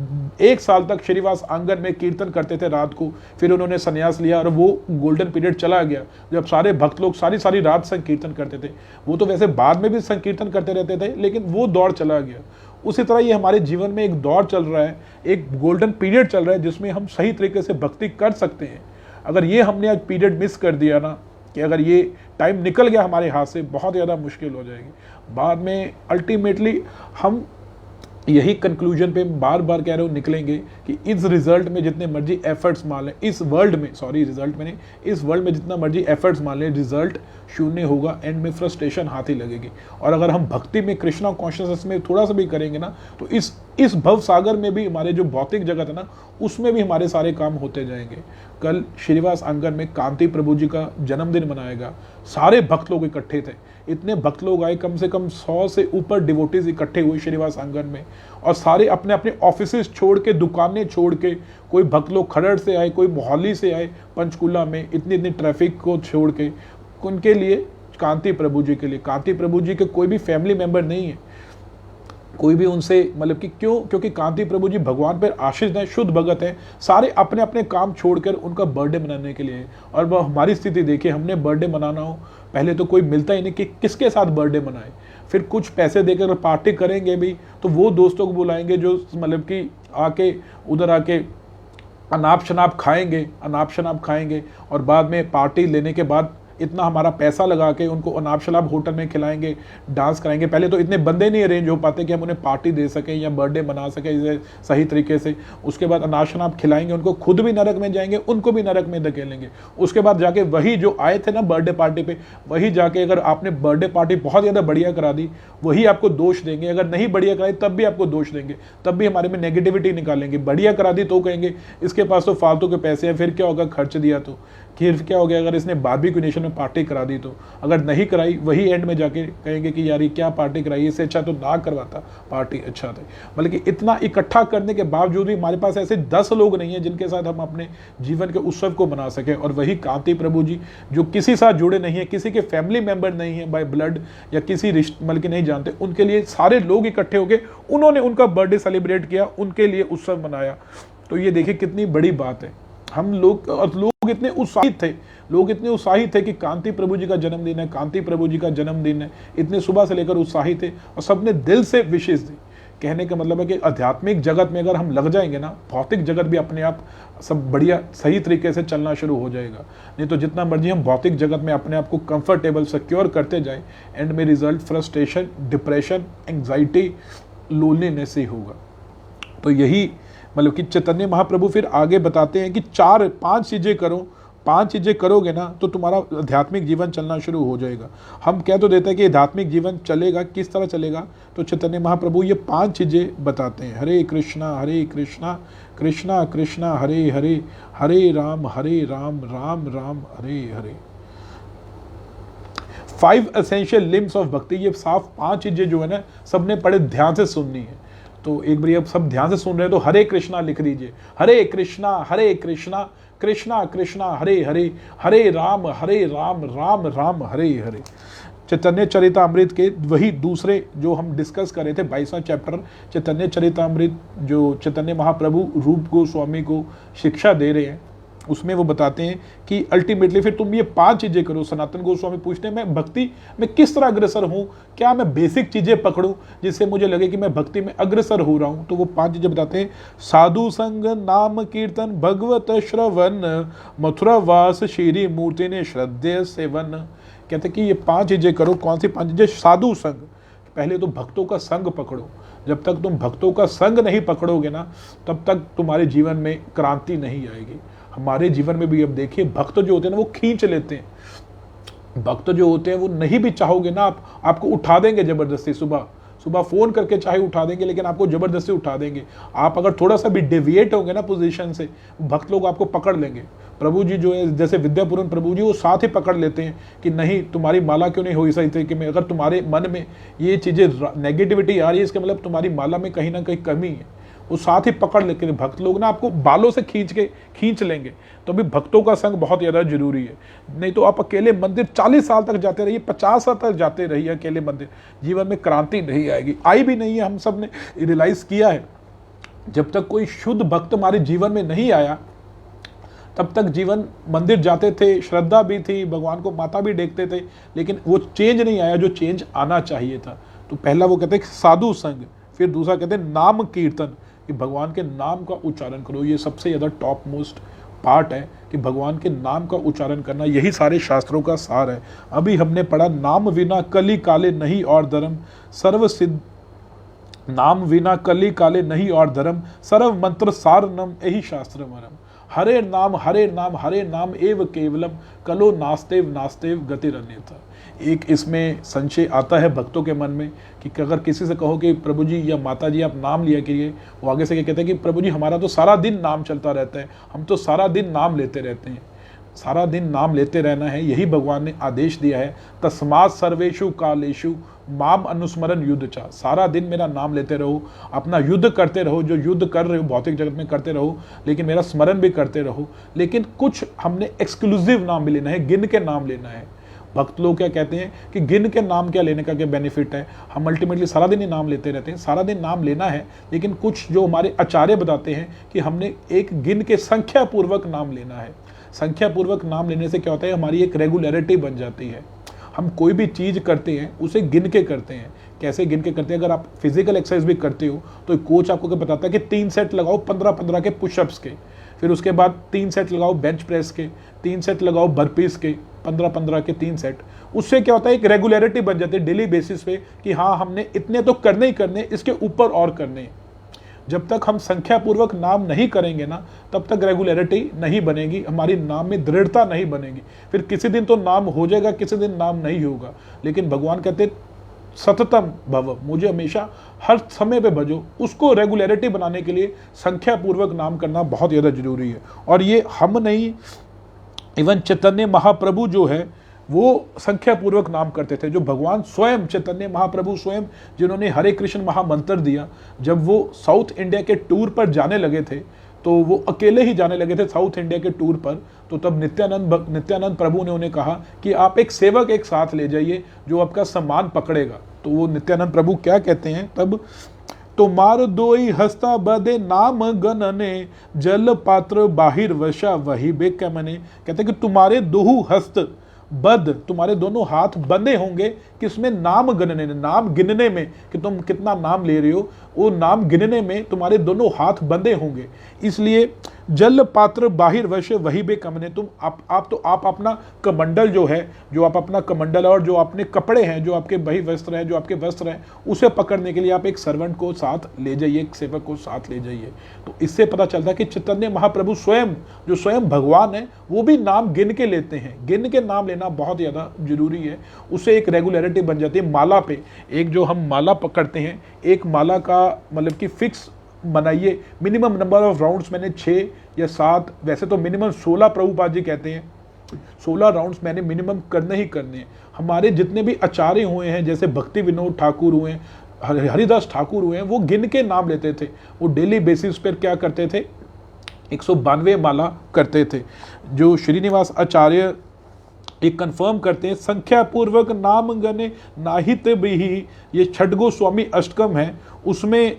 1 साल तक श्रीवास आंगन में कीर्तन करते थे रात को, फिर उन्होंने संन्यास लिया और वो गोल्डन पीरियड चला गया जब सारे भक्त लोग सारी रात संकीर्तन करते थे। वो तो वैसे बाद में भी संकीर्तन करते रहते थे, लेकिन वो दौर चला गया। उसी तरह ये हमारे जीवन में एक दौर चल रहा है, एक गोल्डन पीरियड चल रहा है जिसमें हम सही तरीके से भक्ति कर सकते हैं। अगर ये हमने आज पीरियड मिस कर दिया ना, कि अगर ये टाइम निकल गया हमारे हाथ से, बहुत ज़्यादा मुश्किल हो जाएगी बाद में। अल्टीमेटली हम यही कंक्लूजन पे बार बार कह रहे हो निकलेंगे कि इस रिजल्ट में जितने मर्जी एफर्ट्स मान लें, इस वर्ल्ड में, सॉरी रिजल्ट में नहीं, इस वर्ल्ड में जितना मर्जी एफर्ट्स मान लें, रिजल्ट शून्य होगा, एंड में फ्रस्ट्रेशन हाथ ही लगेगी। और अगर हम भक्ति में, कृष्णा कॉन्शियसनेस में थोड़ा सा भी करेंगे ना, तो इस भव सागर में भी, हमारे जो भौतिक जगत है ना, उसमें भी हमारे सारे काम होते जाएंगे। कल श्रीनिवास आंगन में कांति प्रभु जी का जन्मदिन मनाएगा, सारे भक्त लोग इकट्ठे थे, इतने भक्त लोग आए, कम से कम 100 से ऊपर डिवोटीज इकट्ठे हुए श्रीनिवास आंगन में, और सारे अपने अपने ऑफिसेज छोड़ के, दुकानें छोड़ के, कोई भक्त लोग खरड़ से आए, कोई मोहाली से आए, पंचकूला में इतनी इतनी ट्रैफिक को छोड़ के, उनके लिए, कांति प्रभु जी के लिए। कांति प्रभु जी के कोई भी फैमिली मेंबर नहीं है, कोई भी उनसे मतलब कि क्यों, क्योंकि कांति प्रभु जी भगवान पर आश्रित हैं, शुद्ध भगत हैं, सारे अपने अपने काम छोड़कर उनका बर्थडे मनाने के लिए। और वह हमारी स्थिति देखिए, हमने बर्थडे मनाना हो, पहले तो कोई मिलता ही नहीं कि किसके साथ बर्थडे मनाए, फिर कुछ पैसे देकर पार्टी करेंगे भी तो वो दोस्तों को बुलाएंगे जो मतलब कि आके उधर आके अनाप शनाप खाएंगे, और बाद में पार्टी लेने के बाद इतना हमारा पैसा लगा के उनको अनाप शनाप होटल में खिलाएंगे, डांस कराएंगे। पहले तो इतने बंदे नहीं अरेंज हो पाते कि हम उन्हें पार्टी दे सकें या बर्थडे मना सकें इसे सही तरीके से। उसके बाद अनाप शनाप खिलाएंगे उनको, खुद भी नरक में जाएंगे, उनको भी नरक में धकेलेंगे। उसके बाद जाके वही जो आए थे ना बर्थडे पार्टी पे, वही जाके अगर आपने बर्थडे पार्टी बहुत ज़्यादा बढ़िया करा दी, वही आपको दोष देंगे। अगर नहीं बढ़िया कराई तब भी आपको दोष देंगे, तब भी हमारे में नेगेटिविटी निकालेंगे। बढ़िया करा दी तो कहेंगे इसके पास तो फालतू के पैसे हैं, फिर क्या होगा, खर्च दिया तो फिर क्या हो गया, अगर इसने बारबेक्यू नेशन में पार्टी करा दी तो। अगर नहीं कराई, वही एंड में जाके कहेंगे कि यार ये क्या पार्टी कराई, इससे अच्छा तो ना करवाता, पार्टी अच्छा था। बल्कि इतना इकट्ठा करने के बावजूद भी हमारे पास ऐसे 10 लोग नहीं हैं जिनके साथ हम अपने जीवन के उत्सव को मना सकें। और वही कांति प्रभु जी जो किसी साथ जुड़े नहीं है, किसी के फैमिली मेंबर नहीं है बाय ब्लड, या किसी रिश्ते बल्कि नहीं जानते, उनके लिए सारे लोग इकट्ठे होकर उन्होंने उनका बर्थडे सेलिब्रेट किया, उनके लिए उत्सव मनाया। तो ये देखिए कितनी बड़ी बात है। हम लोग, और लोग इतने उत्साहित थे कि कांति प्रभु जी का जन्मदिन है, कांति प्रभु जी का जन्मदिन है, इतने सुबह से लेकर उत्साहित थे, और सबने दिल से विशेष दी। कहने का मतलब है कि आध्यात्मिक जगत में अगर हम लग जाएंगे ना, भौतिक जगत भी अपने आप सब बढ़िया सही तरीके से चलना शुरू हो जाएगा। नहीं तो जितना मर्जी हम भौतिक जगत में अपने आप को कंफर्टेबल, सिक्योर करते जाए, एंड में result frustration, depression, anxiety, loneliness ही होगा। तो यही मतलब कि चैतन्य महाप्रभु फिर आगे बताते हैं कि 4-5 चीज़ें करो, 5 चीज़ें करोगे ना तो तुम्हारा आध्यात्मिक जीवन चलना शुरू हो जाएगा। हम कह तो देते हैं कि आध्यात्मिक जीवन चलेगा, किस तरह चलेगा, तो चैतन्य महाप्रभु ये 5 चीज़ें बताते हैं। हरे कृष्णा कृष्णा कृष्णा हरे हरे, हरे Ram Ram Ram Hare Hare. 5 essential limbs of भक्ति, ये साफ 5 चीज़ें जो है ना, सबने बड़े ध्यान से सुननी है। तो एक बार अब सब ध्यान से सुन रहे हैं तो हरे कृष्णा लिख दीजिए। हरे कृष्णा कृष्णा कृष्णा हरे हरे, हरे राम राम राम हरे हरे। चैतन्य चरितामृत के वही दूसरे जो हम डिस्कस कर रहे थे, 22वां चैप्टर चैतन्य चरितामृत, जो चैतन्य महाप्रभु रूप गोस्वामी को शिक्षा दे रहे हैं, उसमें वो बताते हैं कि अल्टीमेटली फिर तुम ये 5 चीज़ें करो। सनातन गोस्वामी पूछते हैं मैं भक्ति में किस तरह अग्रसर हूँ, क्या मैं बेसिक चीज़ें पकड़ूं जिससे मुझे लगे कि मैं भक्ति में अग्रसर हो रहा हूँ। तो वो 5 चीज़ें बताते हैं। साधु संग, नाम कीर्तन, भगवत श्रवण, मथुरा वास, श्री मूर्ति ने श्रद्धेय सेवन। कहते कि ये 5 चीज़ें करो। कौन सी 5 चीज़ें? साधु संग, पहले तो भक्तों का संग पकड़ो। जब तक तुम भक्तों का संग नहीं पकड़ोगे ना, तब तक तुम्हारे जीवन में क्रांति नहीं आएगी। हमारे जीवन में भी अब देखिए, भक्त जो होते हैं ना वो खींच लेते हैं। भक्त जो होते हैं वो नहीं भी चाहोगे ना, आपको उठा देंगे जबरदस्ती। सुबह फोन करके चाहे उठा देंगे, लेकिन आपको जबरदस्ती उठा देंगे। आप अगर थोड़ा सा भी डेविएट होंगे ना पोजीशन से, भक्त लोग आपको पकड़ लेंगे। प्रभु जी जो है, जैसे विद्यापूर्ण प्रभु जी, वो साथ ही पकड़ लेते हैं कि नहीं तुम्हारी माला क्यों नहीं हुई सही तरीके में। अगर तुम्हारे मन में ये चीज़ें नेगेटिविटी आ रही है, इसका मतलब तुम्हारी माला में कहीं ना कहीं कमी है। वो साथ ही पकड़ लेते हैं। भक्त लोग ना आपको बालों से खींच लेंगे। तो अभी भक्तों का संग बहुत ज़्यादा जरूरी है। नहीं तो आप अकेले मंदिर 40 साल तक जाते रहिए, 50 साल तक जाते रहिए अकेले मंदिर, जीवन में क्रांति नहीं आएगी। आई भी नहीं है, हम सब ने रियलाइज किया है। जब तक कोई शुद्ध भक्त हमारे जीवन में नहीं आया, तब तक जीवन मंदिर जाते थे, श्रद्धा भी थी, भगवान को माथा भी टेकते थे, लेकिन वो चेंज नहीं आया जो चेंज आना चाहिए था। तो पहला वो कहते हैं साधु संग, फिर दूसरा कहते हैं नाम कीर्तन, कि भगवान के नाम का उच्चारण करो। ये सबसे ज़्यादा टॉप मोस्ट पार्ट है कि भगवान के नाम का उच्चारण करना, यही सारे शास्त्रों का सार है। अभी हमने पढ़ा नाम विना कली काले नहीं और धर्म, सर्व सिद्ध नाम विना कली काले नहीं और धर्म, सर्व मंत्र सारनम यही शास्त्र मरम। हरे नाम हरे नाम हरे नाम एव केवलम, कलो नास्तेव नास्तेव गतिरन्यथा। एक इसमें संशय आता है भक्तों के मन में कि अगर किसी से कहो कि प्रभु जी या माता जी आप नाम लिया करिए, वो आगे से क्या कहते हैं कि प्रभु जी हमारा तो सारा दिन नाम चलता रहता है, हम तो सारा दिन नाम लेते रहते हैं। सारा दिन नाम लेते रहना है, यही भगवान ने आदेश दिया है। तस्मात् सर्वेषु कालेषु माम अनुस्मरण युद्ध चा, सारा दिन मेरा नाम लेते रहो, अपना युद्ध करते रहो, जो युद्ध कर रहे हो भौतिक जगत में करते रहो, लेकिन मेरा स्मरण भी करते रहो। लेकिन कुछ हमने एक्सक्लूसिव नाम भी लेना है, गिन के नाम लेना है। भक्त लोग क्या कहते हैं कि गिन के नाम क्या लेने का क्या बेनिफिट है, हम अल्टीमेटली सारा दिन ही नाम लेते रहते हैं। सारा दिन नाम लेना है, लेकिन कुछ जो हमारे आचार्य बताते हैं कि हमने एक गिन के संख्या पूर्वक नाम लेना है। संख्या पूर्वक नाम लेने से क्या होता है, हमारी एक रेगुलरिटी बन जाती है। हम कोई भी चीज़ करते हैं उसे गिन के करते हैं। कैसे गिन के करते हैं, अगर आप फिजिकल एक्सरसाइज भी करते हो तो कोच आपको क्या बताता है कि 3 सेट लगाओ 15-15 के पुशअप्स के, फिर उसके बाद 3 सेट लगाओ बेंच प्रेस के, 3 सेट लगाओ बर्पीस के, 15-15 के 3 सेट। उससे क्या होता है, एक रेगुलरिटी बन जाती है डेली बेसिस पे कि हाँ हमने इतने तो करने ही करने, इसके ऊपर और करने। जब तक हम संख्या पूर्वक नाम नहीं करेंगे ना, तब तक रेगुलरिटी नहीं बनेगी, हमारी नाम में दृढ़ता नहीं बनेगी। फिर किसी दिन तो नाम हो जाएगा, किसी दिन नाम नहीं होगा। लेकिन भगवान कहते सततम भव, मुझे हमेशा हर समय पे भजो। उसको रेगुलरिटी बनाने के लिए संख्या पूर्वक नाम करना बहुत ज़्यादा जरूरी है। और ये हम नहीं, इवन चैतन्य महाप्रभु जो है वो संख्या पूर्वक नाम करते थे। जो भगवान स्वयं चैतन्य महाप्रभु स्वयं, जिन्होंने हरे कृष्ण महामंत्र दिया, जब वो साउथ इंडिया के टूर पर जाने लगे थे, तो वो अकेले ही जाने लगे थे साउथ इंडिया के टूर पर। तो तब नित्यानंद प्रभु ने उन्हें कहा कि आप एक सेवक एक साथ ले जाइए जो आपका सम्मान पकड़ेगा। तो वो नित्यानंद प्रभु क्या कहते हैं तब, तुम्हार दोई हस्ता बदे नाम गणने, जल पात्र बाहिर वशा वही बेक क्या मने। कहते हैं कि तुम्हारे दोहू हस्त बद, तुम्हारे दोनों हाथ बंधे होंगे किसमें, नाम गणने, नाम गिनने में, कि तुम कितना नाम ले रहे हो, वो नाम गिनने में तुम्हारे दोनों हाथ बंधे होंगे। इसलिए जल पात्र बाहिर वश वही बे कमने, तुम आप अपना कमंडल जो है, जो आप अपना कमंडल और जो अपने कपड़े हैं, जो आपके बही वस्त्र हैं, जो आपके वस्त्र हैं, उसे पकड़ने के लिए आप एक सर्वेंट को साथ ले जाइए, एक सेवक को साथ ले जाइए। तो इससे पता चलता है कि चैतन्य महाप्रभु स्वयं, जो स्वयं भगवान है, वो भी नाम गिन के लेते हैं। गिन के नाम लेना बहुत ज़्यादा जरूरी है, उससे एक रेगुलरिटी बन जाती है। माला पे एक जो हम माला पकड़ते हैं, एक माला का मतलब कि फिक्स बनाइए, मिनिमम नंबर ऑफ राउंड्स मैंने 6 या 7, वैसे तो मिनिमम 16 प्रभुपाद जी कहते हैं, 16 राउंड्स मैंने मिनिमम करने ही करने हैं। हमारे जितने भी आचार्य हुए हैं, जैसे भक्ति विनोद ठाकुर हुए, हरिदास ठाकुर हुए, वो गिन के नाम लेते थे। वो डेली बेसिस पर क्या करते थे, 192 माला करते थे। जो श्रीनिवास आचार्य एक कंफर्म करते हैं, संख्या पूर्वक नाम गणे नाहित बिही, ये छठ गोस्वामी अष्टकम है, उसमें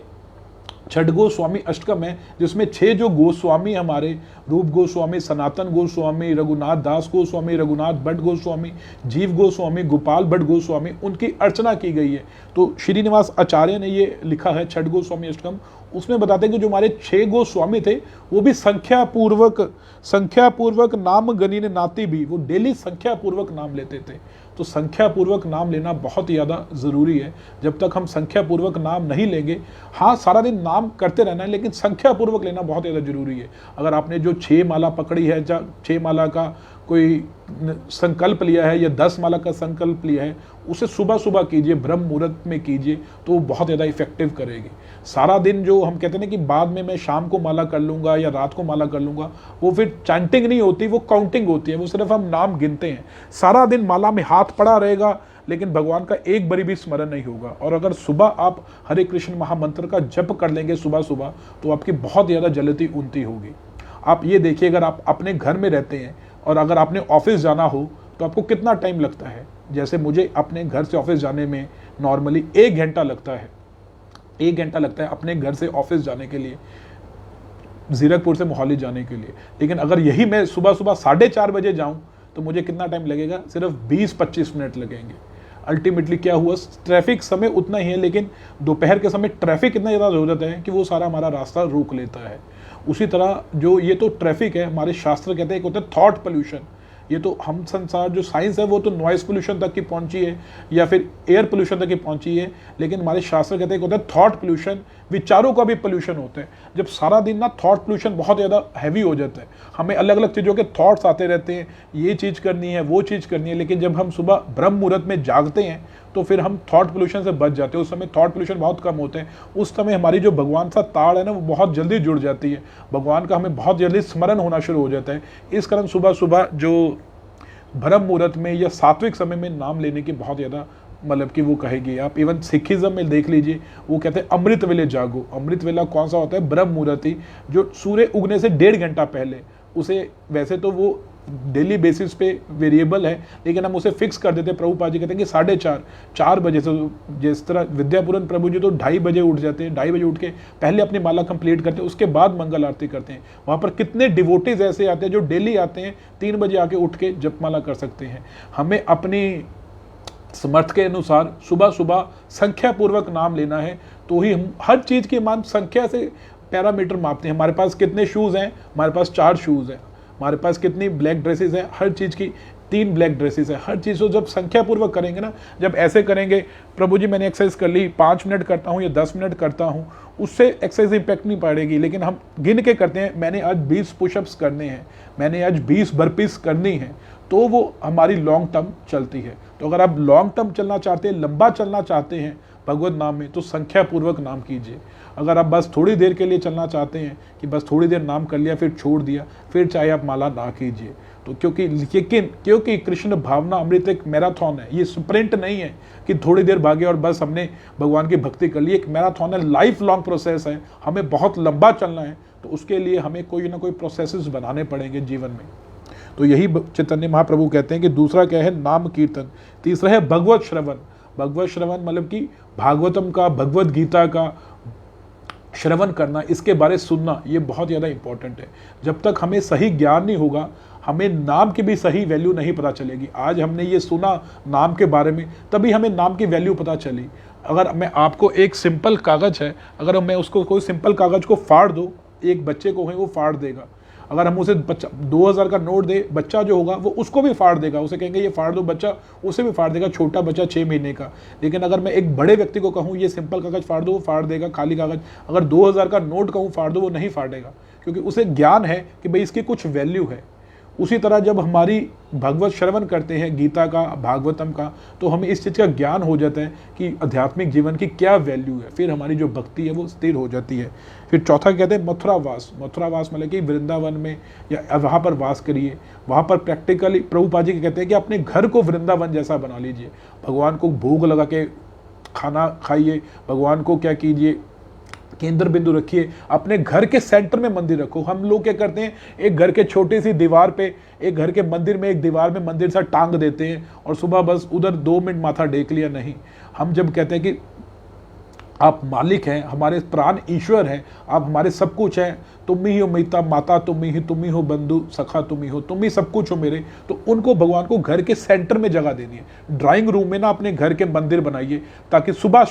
छठ गोस्वामी अष्टकम है, जिसमें 6 जो गोस्वामी हमारे, रूप गोस्वामी, सनातन गोस्वामी, रघुनाथ दास गोस्वामी, रघुनाथ भट्ट गोस्वामी, जीव गोस्वामी, गोपाल भट्ट गोस्वामी, उनकी अर्चना की गई है। तो श्रीनिवास आचार्य ने ये लिखा है छठ गोस्वामी अष्टकम। उसमें बताते हैं कि जो हमारे 6 गोस्वामी थे, वो भी संख्या पूर्वक नाम गनी ने नाती भी, वो डेली संख्या पूर्वक नाम लेते थे। तो संख्या पूर्वक नाम लेना बहुत ज़्यादा ज़रूरी है। जब तक हम संख्या पूर्वक नाम नहीं लेंगे, हाँ सारा दिन नाम करते रहना है, लेकिन संख्या पूर्वक लेना बहुत ज़्यादा ज़रूरी है। अगर आपने जो 6 माला पकड़ी है, या 6 माला का कोई संकल्प लिया है या 10 माला का संकल्प लिया है, उसे सुबह सुबह कीजिए, ब्रह्म मुहूर्त में कीजिए, तो वो बहुत ज़्यादा इफेक्टिव करेगी। सारा दिन जो हम कहते हैं ना कि बाद में मैं शाम को माला कर लूँगा या रात को माला कर लूँगा, वो फिर चैंटिंग नहीं होती, वो काउंटिंग होती है, वो सिर्फ हम नाम गिनते हैं। सारा दिन माला में हाथ पड़ा रहेगा, लेकिन भगवान का एक बारी भी स्मरण नहीं होगा। और अगर सुबह आप हरे कृष्ण महामंत्र का जप कर लेंगे सुबह सुबह, तो आपकी बहुत ज़्यादा जलती उन्नति होगी। आप ये देखिए, अगर आप अपने घर में रहते हैं और अगर आपने ऑफिस जाना हो, तो आपको कितना टाइम लगता है। जैसे मुझे अपने घर से ऑफिस जाने में नॉर्मली 1 घंटा लगता है। 1 घंटा लगता है अपने घर से ऑफिस जाने के लिए, जीरकपुर से मोहाली जाने के लिए। लेकिन अगर यही मैं सुबह सुबह 4:30 बजे जाऊं, तो मुझे कितना टाइम लगेगा, सिर्फ 20-25 मिनट लगेंगे। अल्टीमेटली क्या हुआ, ट्रैफिक समय उतना ही है, लेकिन दोपहर के समय ट्रैफिक इतना ज़्यादा हो जाता है कि वो सारा हमारा रास्ता रोक लेता है। उसी तरह जो ये तो ट्रैफिक है, हमारे शास्त्र कहते हैं एक होता है थॉट पोल्यूशन। ये तो हम संसार जो साइंस है वो तो नॉइस पोल्यूशन तक की पहुंची है या फिर एयर पोल्यूशन तक की पहुंची है, लेकिन हमारे शास्त्र कहते हैं होता है थॉट पोल्यूशन, विचारों का भी पोल्यूशन होता है। जब सारा दिन ना थॉट पोल्यूशन बहुत ज़्यादा हैवी हो जाता है, हमें अलग अलग चीज़ों के थॉट्स आते रहते हैं, ये चीज़ करनी है, वो चीज़ करनी है, लेकिन जब हम सुबह ब्रह्म मुहूर्त में जागते हैं तो फिर हम थॉट पोल्यूशन से बच जाते हैं। उस समय थॉट पोल्यूशन बहुत कम होते हैं। उस समय हमारी जो भगवान सा ताड़ है ना वो बहुत जल्दी जुड़ जाती है, भगवान का हमें बहुत जल्दी स्मरण होना शुरू हो जाता है। इस कारण सुबह सुबह जो ब्रह्म मुहूर्त में या सात्विक समय में नाम लेने की बहुत ज़्यादा मतलब कि वो कहेगी। आप इवन सिखिज्म में देख लीजिए, वो कहते हैं अमृत वेले जागो। अमृत वेला कौन सा होता है, ब्रह्म मुहूर्त ही, जो सूर्य उगने से 1.5 घंटा पहले। उसे वैसे तो वो डेली बेसिस पे वेरिएबल है, लेकिन हम उसे फिक्स कर देते हैं। प्रभुपाद जी कहते हैं कि 4:30 बजे से, जिस तरह विद्यापूरन प्रभु जी तो 2:30 बजे उठ जाते हैं, 2:30 बजे उठ के पहले अपनी माला कंप्लीट करते हैं, उसके बाद मंगल आरती करते हैं। वहाँ पर कितने डिवोटीज ऐसे आते हैं जो डेली आते हैं, 3 बजे आके उठ के जपमाला कर सकते हैं। हमें अपनी समर्थ के अनुसार सुबह सुबह संख्या पूर्वक नाम लेना है, तो ही हम हर चीज़ की मान संख्या से पैरामीटर मापते हैं। हमारे पास कितने शूज़ हैं, हमारे पास 4 शूज़ हैं। हमारे पास कितनी ब्लैक ड्रेसेस हैं, हर चीज़ की 3 ब्लैक ड्रेसेस है। हर चीज़ को जब संख्या पूर्वक करेंगे ना, जब ऐसे करेंगे, प्रभु जी मैंने एक्सरसाइज कर ली, 5 मिनट करता हूँ या 10 मिनट करता हूँ, उससे एक्सरसाइज इम्पैक्ट नहीं पड़ेगी। लेकिन हम गिन के करते हैं, मैंने आज 20 पुशअप्स करने हैं, मैंने आज 20 बर्पीस करनी है, तो वो हमारी लॉन्ग टर्म चलती है। तो अगर आप लॉन्ग टर्म चलना चाहते हैं, लंबा चलना चाहते हैं भगवत नाम में, तो संख्या पूर्वक नाम कीजिए। अगर आप बस थोड़ी देर के लिए चलना चाहते हैं कि बस थोड़ी देर नाम कर लिया फिर छोड़ दिया, फिर चाहे आप माला ना कीजिए। तो क्योंकि कृष्ण भावना अमृत एक मैराथन है, ये स्प्रिंट नहीं है कि थोड़ी देर भागे और बस हमने भगवान की भक्ति कर ली। एक मैराथन है, लाइफ लॉन्ग प्रोसेस है, हमें बहुत लंबा चलना है। तो उसके लिए हमें कोई ना कोई प्रोसेसेस बनाने पड़ेंगे जीवन में। तो यही चैतन्य महाप्रभु कहते हैं कि दूसरा क्या है, नाम कीर्तन। तीसरा है भगवत श्रवण। भगवत श्रवण मतलब कि भागवतम का, भगवत गीता का श्रवण करना, इसके बारे सुनना, ये बहुत ज़्यादा इंपॉर्टेंट है। जब तक हमें सही ज्ञान नहीं होगा, हमें नाम की भी सही वैल्यू नहीं पता चलेगी। आज हमने ये सुना नाम के बारे में, तभी हमें नाम की वैल्यू पता चली। अगर मैं आपको एक सिंपल कागज़ है, अगर मैं उसको कोई सिंपल कागज़ को फाड़ दूँ, एक बच्चे को है वो फाड़ देगा। अगर हम उसे 2000 का नोट दे, बच्चा जो होगा वो उसको भी फाड़ देगा। उसे कहेंगे ये फाड़ दो, बच्चा उसे भी फाड़ देगा, छोटा बच्चा 6 महीने का। लेकिन अगर मैं एक बड़े व्यक्ति को कहूँ ये सिंपल कागज़ फाड़ दो, वो फाड़ देगा, खाली कागज़। अगर 2000 का नोट कहूँ फाड़ दो, वो नहीं फाड़ेगा, क्योंकि उसे ज्ञान है कि भाई इसकी कुछ वैल्यू है। उसी तरह जब हमारी भगवत श्रवण करते हैं गीता का, भागवतम का, तो हमें इस चीज़ का ज्ञान हो जाता है कि आध्यात्मिक जीवन की क्या वैल्यू है। फिर हमारी जो भक्ति है वो स्थिर हो जाती है। फिर चौथा कहते हैं मथुरावास। मथुरावास मतलब कि वृंदावन में या वहाँ पर वास करिए। वहाँ पर प्रैक्टिकली प्रभुपाद जी कहते हैं कि अपने घर को वृंदावन जैसा बना लीजिए। भगवान को भोग लगा के खाना खाइए, भगवान को क्या कीजिए, केंद्र बिंदु रखिए। अपने घर के सेंटर में मंदिर रखो। हम लोग क्या करते हैं, एक घर के छोटी सी दीवार पे, एक घर के मंदिर में, एक दीवार में मंदिर सा टांग देते हैं और सुबह बस उधर 2 मिनट माथा टेक लिया। नहीं, हम जब कहते हैं कि आप मालिक हैं, हमारे प्राण ईश्वर हैं, आप हमारे सब कुछ हैं, तुम ही हो मिता माता, तुम ही हो बंधु सखा, तुम ही सब कुछ हो मेरे, तो उनको भगवान को घर के सेंटर में जगह देनी है। ड्राइंग रूम में ना अपने घर के मंदिर बनाइए, ताकि सुबह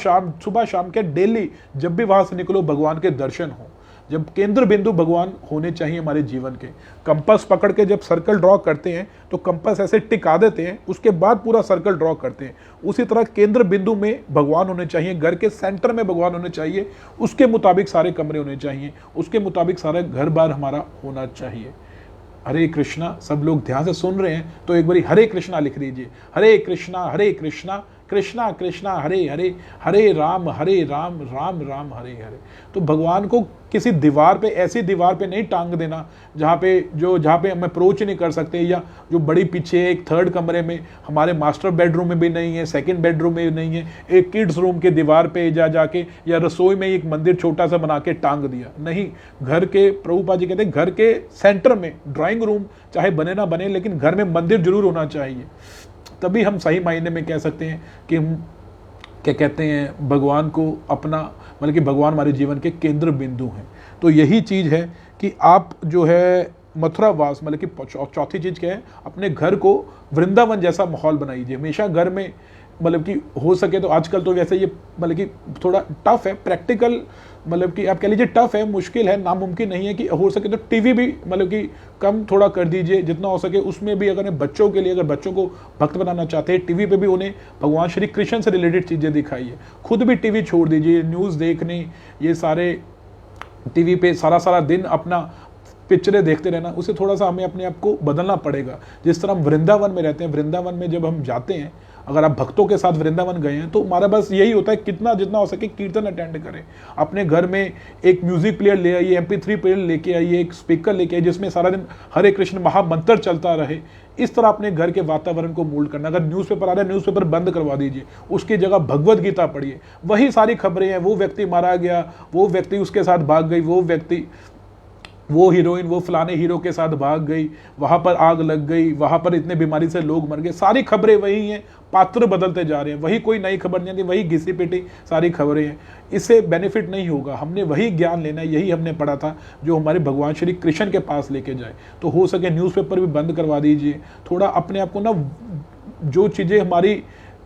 शाम के डेली जब भी वहां से निकलो भगवान के दर्शन हो। जब केंद्र बिंदु भगवान होने चाहिए हमारे जीवन के। कंपास पकड़ के जब सर्कल ड्रॉ करते हैं तो कंपास ऐसे टिका देते हैं, उसके बाद पूरा सर्कल ड्रॉ करते हैं। उसी तरह केंद्र बिंदु में भगवान होने चाहिए, घर के सेंटर में भगवान होने चाहिए, उसके मुताबिक सारे कमरे होने चाहिए, उसके मुताबिक सारा घर बार हमारा होना चाहिए। हरे कृष्णा, सब लोग ध्यान से सुन रहे हैं तो एक बारी हरे कृष्णा लिख लीजिए। हरे कृष्णा कृष्णा कृष्णा हरे हरे, हरे राम राम राम हरे हरे। तो भगवान को किसी दीवार पे, ऐसी दीवार पे नहीं टांग देना जहाँ पे हम अप्रोच नहीं कर सकते, या जो बड़ी पीछे एक 3rd कमरे में, हमारे मास्टर बेडरूम में भी नहीं है, 2nd बेडरूम में भी नहीं है, एक किड्स रूम के दीवार पे जाके या रसोई में एक मंदिर छोटा सा बना के टांग दिया। नहीं, घर के, प्रभुपाद जी कहते हैं घर के सेंटर में, ड्राइंग रूम चाहे बने ना बने, लेकिन घर में मंदिर जरूर होना चाहिए। तभी हम सही मायने में कह सकते हैं कि हम क्या कहते हैं, भगवान को अपना, मतलब कि भगवान हमारे जीवन के केंद्र बिंदु हैं। तो यही चीज़ है कि आप जो है मथुरावास, मतलब कि चौथी चीज़ क्या है, अपने घर को वृंदावन जैसा माहौल बनाइए। हमेशा घर में मतलब कि हो सके तो आजकल तो वैसे ये मतलब कि थोड़ा टफ है, प्रैक्टिकल मतलब कि आप कह लीजिए टफ है, मुश्किल है, नामुमकिन नहीं है कि हो सके तो टीवी भी मतलब कि कम थोड़ा कर दीजिए जितना हो सके। उसमें भी अगर बच्चों के लिए, अगर बच्चों को भक्त बनाना चाहते हैं, टीवी पे भी उन्हें भगवान श्री कृष्ण से रिलेटेड चीज़ें दिखाइए। खुद भी टीवी छोड़ दीजिए, न्यूज़ देखने, ये सारे टीवी पे सारा सारा दिन अपना पिक्चरें देखते रहना, उसे थोड़ा सा हमें अपने आप को बदलना पड़ेगा। जिस तरह हम वृंदावन में रहते हैं, वृंदावन में जब हम जाते हैं, अगर आप भक्तों के साथ वृंदावन गए हैं तो हमारा बस यही होता है कितना जितना हो सके कीर्तन अटेंड करें। अपने घर में एक म्यूजिक प्लेयर ले आइए, MP3 प्लेयर लेके आइए, एक स्पीकर लेके आइए जिसमें सारा दिन हरे कृष्ण महामंत्र चलता रहे। इस तरह अपने घर के वातावरण को मोल्ड करना। अगर न्यूज़पेपर आ रहा है, न्यूज़पेपर बंद करवा दीजिए, उसकी जगह भगवत गीता पढ़िए। वही सारी खबरें हैं, वो व्यक्ति मारा गया, वो व्यक्ति उसके साथ भाग गई, वो व्यक्ति, वो हीरोइन वो फलाने हीरो के साथ भाग गई, वहाँ पर आग लग गई, वहाँ पर इतने बीमारी से लोग मर गए। सारी खबरें वही हैं, पात्र बदलते जा रहे हैं, वही कोई नई खबर नहीं आती, वही घिसी पिटी सारी खबरें हैं। इससे बेनिफिट नहीं होगा। हमने वही ज्ञान लेना है, यही हमने पढ़ा था जो हमारे भगवान श्री कृष्ण के पास लेके जाए। तो हो सके न्यूज़पेपर भी बंद करवा दीजिए। थोड़ा अपने आप को ना, जो चीज़ें हमारी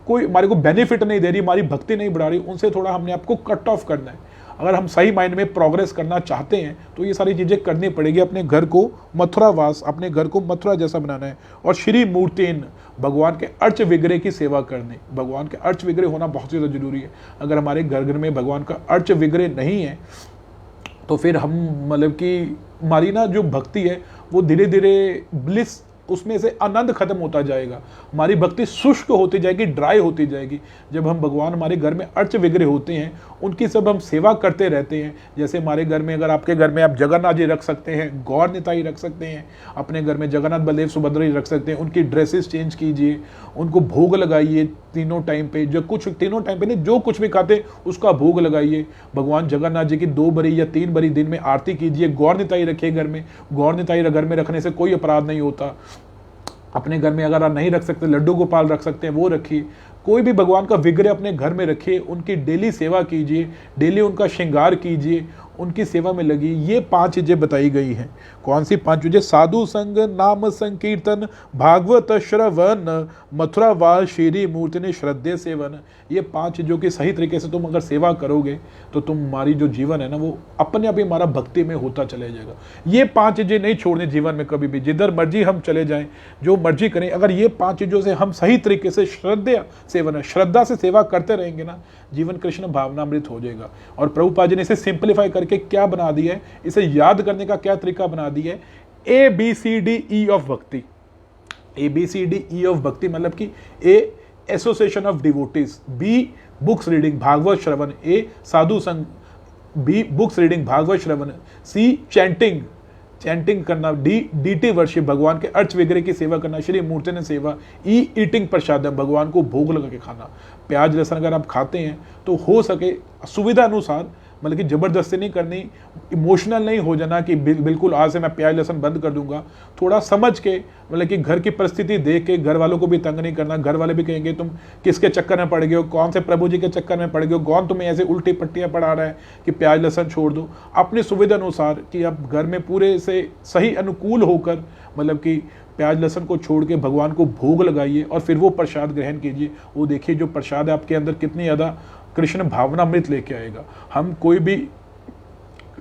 कोई हमारे को बेनिफिट नहीं दे रही, हमारी भक्ति नहीं बढ़ा रही, उनसे थोड़ा हमने आपको कट ऑफ करना है। अगर हम सही माइंड में प्रोग्रेस करना चाहते हैं तो ये सारी चीज़ें करनी पड़ेगी। अपने घर को मथुरावास, अपने घर को मथुरा जैसा बनाना है। और श्री मूर्तिन, भगवान के अर्च विग्रह की सेवा करनी। भगवान के अर्च विग्रह होना बहुत ज़्यादा जरूरी है। अगर हमारे घर घर में भगवान का अर्च विग्रह नहीं है तो फिर हम मतलब कि हमारी ना जो भक्ति है वो धीरे धीरे ब्लिस, उसमें से आनंद खत्म होता जाएगा। हमारी भक्ति शुष्क होती जाएगी, ड्राई होती जाएगी। जब हम भगवान हमारे घर में अर्च विग्रह होते हैं, उनकी सब हम सेवा करते रहते हैं। जैसे हमारे घर में, अगर आपके घर में आप जगन्नाथ जी रख सकते हैं, गौर निताई रख सकते हैं, अपने घर में जगन्नाथ बलदेव सुभद्रा जी रख सकते हैं, उनकी ड्रेसेस चेंज कीजिए, उनको भोग लगाइए तीनों टाइम पे। जो कुछ तीनों टाइम पे नहीं, जो कुछ भी खाते उसका भोग लगाइए। भगवान जगन्नाथ जी की 2 बारी या 3 बारी दिन में आरती कीजिए। गौर निताई रखिए घर में। गौर निताई घर में रखने से कोई अपराध नहीं होता। अपने घर में अगर आप नहीं रख सकते, लड्डू गोपाल रख सकते हैं, वो रखिए। कोई भी भगवान का विग्रह अपने घर में रखिए, उनकी डेली सेवा कीजिए, डेली उनका श्रृंगार कीजिए, उनकी सेवा में लगी। ये 5 चीजें बताई गई हैं। कौन सी 5 चीजें? साधु संग, नाम संकीर्तन, भागवत श्रवण, मथुरा वास श्री मूर्ति ने श्रद्धे सेवन। ये 5 चीजों की सही तरीके से तुम अगर सेवा करोगे तो तुम्हारी जो जीवन है ना, वो अपने आप ही हमारा भक्ति में होता चले जाएगा। ये 5 चीजें नहीं छोड़नी जीवन में कभी भी। जिधर मर्जी हम चले जाएं, जो मर्जी करें, अगर ये 5 चीजों से हम सही तरीके से श्रद्धा सेवन, श्रद्धा से सेवा करते रहेंगे ना, जीवन कृष्ण भावनामृत हो जाएगा। और प्रभुपाद जी ने इसे सिंप्लीफाई करके क्या बना दिया है, इसे याद करने का क्या तरीका बना दिया है? ABCDE of bhakti. ABCDE of bhakti मतलब कि A association of devotees, B books reading Bhagavat श्रवण, A साधु संग, B बुक्स रीडिंग भागवत श्रवण, C चैंटिंग, चैंटिंग करना, DT वर्शिप भगवान के अर्च विग्रह की सेवा करना, श्री मूर्ति ने सेवा, E ईटिंग प्रसादम भगवान को भोग लगा के खाना। प्याज लहसुन अगर आप खाते हैं तो हो सके सुविधा अनुसार, मतलब कि जबरदस्ती नहीं करनी, इमोशनल नहीं हो जाना कि बिल्कुल आज से मैं प्याज लहसुन बंद कर दूंगा। थोड़ा समझ के, मतलब कि घर की परिस्थिति देख के, घर वालों को भी तंग नहीं करना। घर वाले भी कहेंगे तुम किसके चक्कर में पड़ गए हो, कौन से प्रभु जी के चक्कर में पड़ गए हो, कौन तुम्हें ऐसे उल्टी पट्टियां पढ़ा रहा है कि प्याज लहसुन छोड़ दो। अपनी सुविधा अनुसार कि आप घर में पूरे से सही अनुकूल होकर, मतलब कि प्याज लहसुन को छोड़ के भगवान को भोग लगाइए और फिर वो प्रसाद ग्रहण कीजिए। वो देखिए जो प्रसाद है आपके अंदर कितनी ज़्यादा कृष्ण भावनामृत लेके आएगा। हम कोई भी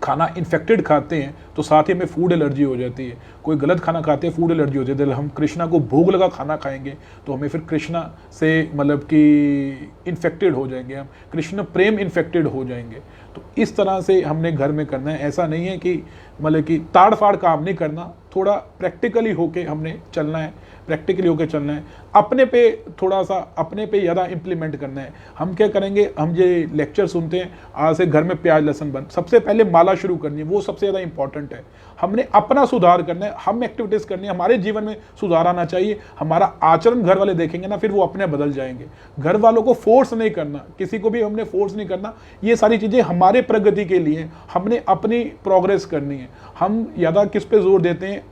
खाना इन्फेक्टेड खाते हैं तो साथ ही हमें फूड एलर्जी हो जाती है। कोई गलत खाना खाते हैं, फूड एलर्जी हो जाती है। हम कृष्णा को भोग लगा खाना खाएंगे तो हमें फिर कृष्णा से मतलब कि इन्फेक्टेड हो जाएंगे, हम कृष्ण प्रेम इन्फेक्टेड हो जाएंगे। तो इस तरह से हमने घर में करना है। ऐसा नहीं है कि मतलब कि ताड़ फाड़ काम नहीं करना, थोड़ा प्रैक्टिकली होके हमने चलना है, प्रैक्टिकली होके चलना है। अपने पे थोड़ा सा, अपने पे ज़्यादा इम्प्लीमेंट करना है। हम क्या करेंगे, हम ये लेक्चर सुनते हैं, आज से घर में प्याज लहसुन बंद, सबसे पहले माला शुरू करनी है, वो सबसे ज़्यादा इंपॉर्टेंट है। हमने अपना सुधार करना है, हम एक्टिविटीज़ करनी है, हमारे जीवन में सुधार आना चाहिए। हमारा आचरण घर वाले देखेंगे ना, फिर वो अपने बदल जाएंगे। घर वालों को फोर्स नहीं करना, किसी को भी हमने फोर्स नहीं करना। ये सारी चीज़ें हमारे प्रगति के लिए, हमने अपनी प्रोग्रेस करनी है। हम ज़्यादा किस पे जोर देते हैं,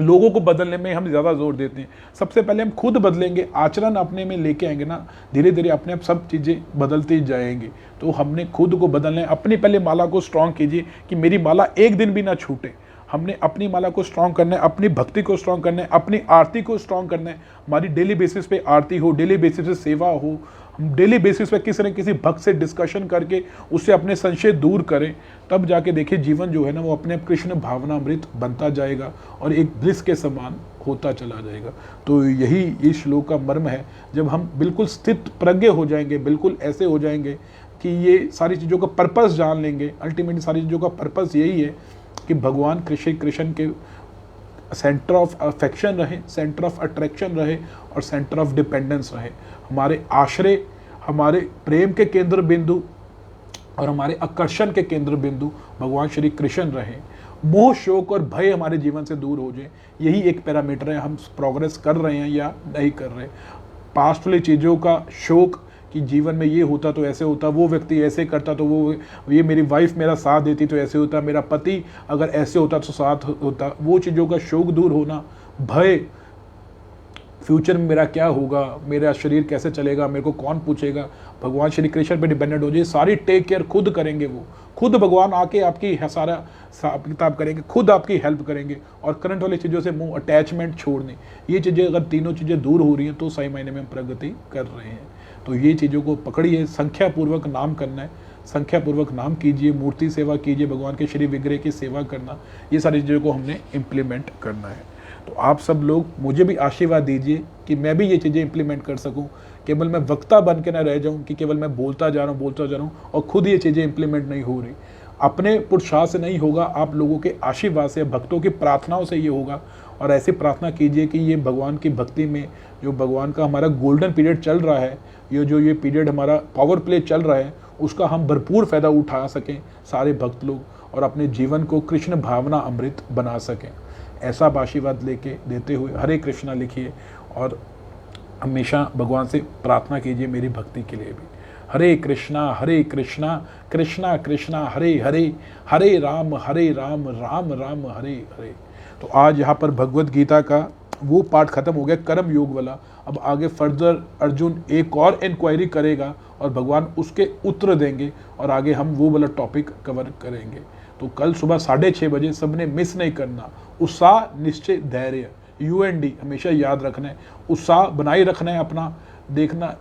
लोगों को बदलने में हम ज़्यादा जोर देते हैं। सबसे पहले हम खुद बदलेंगे, आचरण अपने में लेके आएंगे ना, धीरे धीरे अपने आप सब चीज़ें बदलती जाएंगी। तो हमने खुद को बदलना है। अपनी पहले माला को स्ट्रॉन्ग कीजिए कि मेरी माला एक दिन भी ना छूटे। हमने अपनी माला को स्ट्रांग करना है, अपनी भक्ति को स्ट्रांग करना है, अपनी आरती को स्ट्रांग करना है। हमारी डेली बेसिस पे आरती हो, डेली बेसिस पे सेवा हो, हम डेली बेसिस पे किसी न किसी भक्त से डिस्कशन करके उससे अपने संशय दूर करें, तब जाके देखिए जीवन जो है ना वो अपने आप कृष्ण भावनामृत बनता जाएगा और एक ब्लिस के समान होता चला जाएगा। तो यही इस श्लोक का मर्म है। जब हम बिल्कुल स्थित प्रज्ञ हो जाएंगे, बिल्कुल ऐसे हो जाएंगे कि ये सारी चीज़ों का पर्पस जान लेंगे, अल्टीमेटली सारी चीज़ों का पर्पस यही है कि भगवान कृष्ण के सेंटर ऑफ अफेक्शन रहे, सेंटर ऑफ अट्रैक्शन रहे और सेंटर ऑफ डिपेंडेंस रहे। हमारे आश्रय, हमारे प्रेम के केंद्र बिंदु और हमारे आकर्षण के केंद्र बिंदु भगवान श्री कृष्ण रहे। मोह, शोक और भय हमारे जीवन से दूर हो जाए, यही एक पैरामीटर है हम प्रोग्रेस कर रहे हैं या नहीं कर रहे। पास्ट वाली चीज़ों का शोक कि जीवन में ये होता तो ऐसे होता, वो व्यक्ति ऐसे करता तो वो, ये मेरी वाइफ मेरा साथ देती तो ऐसे होता, मेरा पति अगर ऐसे होता तो साथ होता, वो चीज़ों का शोक दूर होना। भय, फ्यूचर में मेरा क्या होगा, मेरा शरीर कैसे चलेगा, मेरे को कौन पूछेगा, भगवान श्री कृष्ण पे डिपेंडेंट हो जाए, सारी टेक केयर खुद करेंगे। वो खुद भगवान आके आपकी सारा हिसाब किताब करेंगे, खुद आपकी हेल्प करेंगे। और करंट वाली चीज़ों से मुंह अटैचमेंट छोड़नी, ये चीज़ें अगर तीनों चीज़ें दूर हो रही हैं तो सही मायने में हम प्रगति कर रहे हैं। तो ये चीज़ों को पकड़िए, संख्यापूर्वक नाम करना है, संख्यापूर्वक नाम कीजिए, मूर्ति सेवा कीजिए, भगवान के श्री विग्रह की सेवा करना, ये सारी चीज़ों को हमने इम्प्लीमेंट करना है। तो आप सब लोग मुझे भी आशीर्वाद दीजिए कि मैं भी ये चीज़ें इम्प्लीमेंट कर सकूं, केवल मैं वक्ता बन के ना रह जाऊं कि केवल मैं बोलता जा रहा हूं और खुद ये चीज़ें इम्प्लीमेंट नहीं हो रही। अपने पुरुषार्थ से नहीं होगा, आप लोगों के आशीर्वाद से, भक्तों की प्रार्थनाओं से ये होगा। और ऐसी प्रार्थना कीजिए कि ये भगवान की भक्ति में जो भगवान का हमारा गोल्डन पीरियड चल रहा है, ये पीरियड हमारा पावर प्ले चल रहा है, उसका हम भरपूर फ़ायदा उठा सकें सारे भक्त लोग, और अपने जीवन को कृष्ण भावना अमृत बना सकें। ऐसा आशीर्वाद लेके देते हुए हरे कृष्णा लिखिए और हमेशा भगवान से प्रार्थना कीजिए मेरी भक्ति के लिए भी। हरे कृष्णा कृष्णा कृष्णा हरे हरे, हरे राम राम राम हरे हरे। तो आज यहाँ पर भगवत गीता का वो पार्ट खत्म हो गया, कर्म योग वाला। अब आगे फर्दर अर्जुन एक और इंक्वायरी करेगा और भगवान उसके उत्तर देंगे और आगे हम वो वाला टॉपिक कवर करेंगे। तो कल सुबह 6:30 बजे सबने मिस नहीं करना। उत्साह, निश्चय, धैर्य, UND हमेशा याद रखना है। उत्साह बनाए रखना है अपना, देखना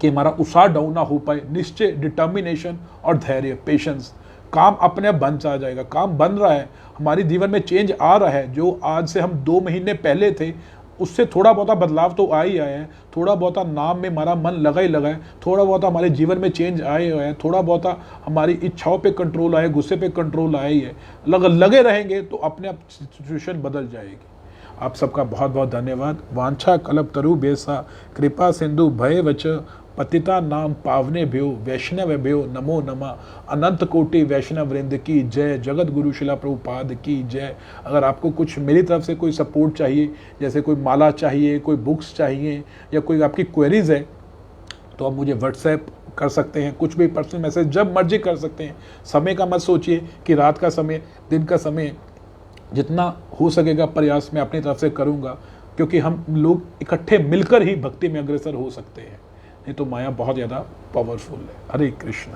कि हमारा उत्साह डाउन ना हो पाए। निश्चय, डिटर्मिनेशन और धैर्य, पेशेंस। काम अपने आप बन जा जाएगा, काम बन रहा है, हमारे जीवन में चेंज आ रहा है। जो आज से हम 2 महीने पहले थे उससे थोड़ा बहुत बदलाव तो आ ही आया है, थोड़ा बहुत नाम में हमारा मन लगा ही लगा है, थोड़ा बहुत हमारे जीवन में चेंज आए हुए हैं, थोड़ा बहुत हमारी इच्छाओं पे कंट्रोल आए, गुस्से पे कंट्रोल आया ही है। लगे रहेंगे तो अपने आप सिचुएशन बदल जाएगी। आप सबका बहुत बहुत धन्यवाद। वांछा कल्पतरु बेसा कृपा सिंधु भय वच पतिता नाम पावने भ्यो वैष्णव भ्यो नमो नमः। अनंत कोटि वैष्णव वृंद की जय। जगत गुरु शिला प्रभुपाद की जय। अगर आपको कुछ मेरी तरफ से कोई सपोर्ट चाहिए, जैसे कोई माला चाहिए, कोई बुक्स चाहिए या कोई आपकी क्वेरीज है, तो आप मुझे व्हाट्सएप कर सकते हैं, कुछ भी पर्सनल मैसेज जब मर्जी कर सकते हैं। समय का मत सोचिए कि रात का समय, दिन का समय, जितना हो सकेगा प्रयास मैं अपनी तरफ से करूँगा, क्योंकि हम लोग इकट्ठे मिलकर ही भक्ति में अग्रसर हो सकते हैं, नहीं तो माया बहुत ज़्यादा पावरफुल है। हरे कृष्ण।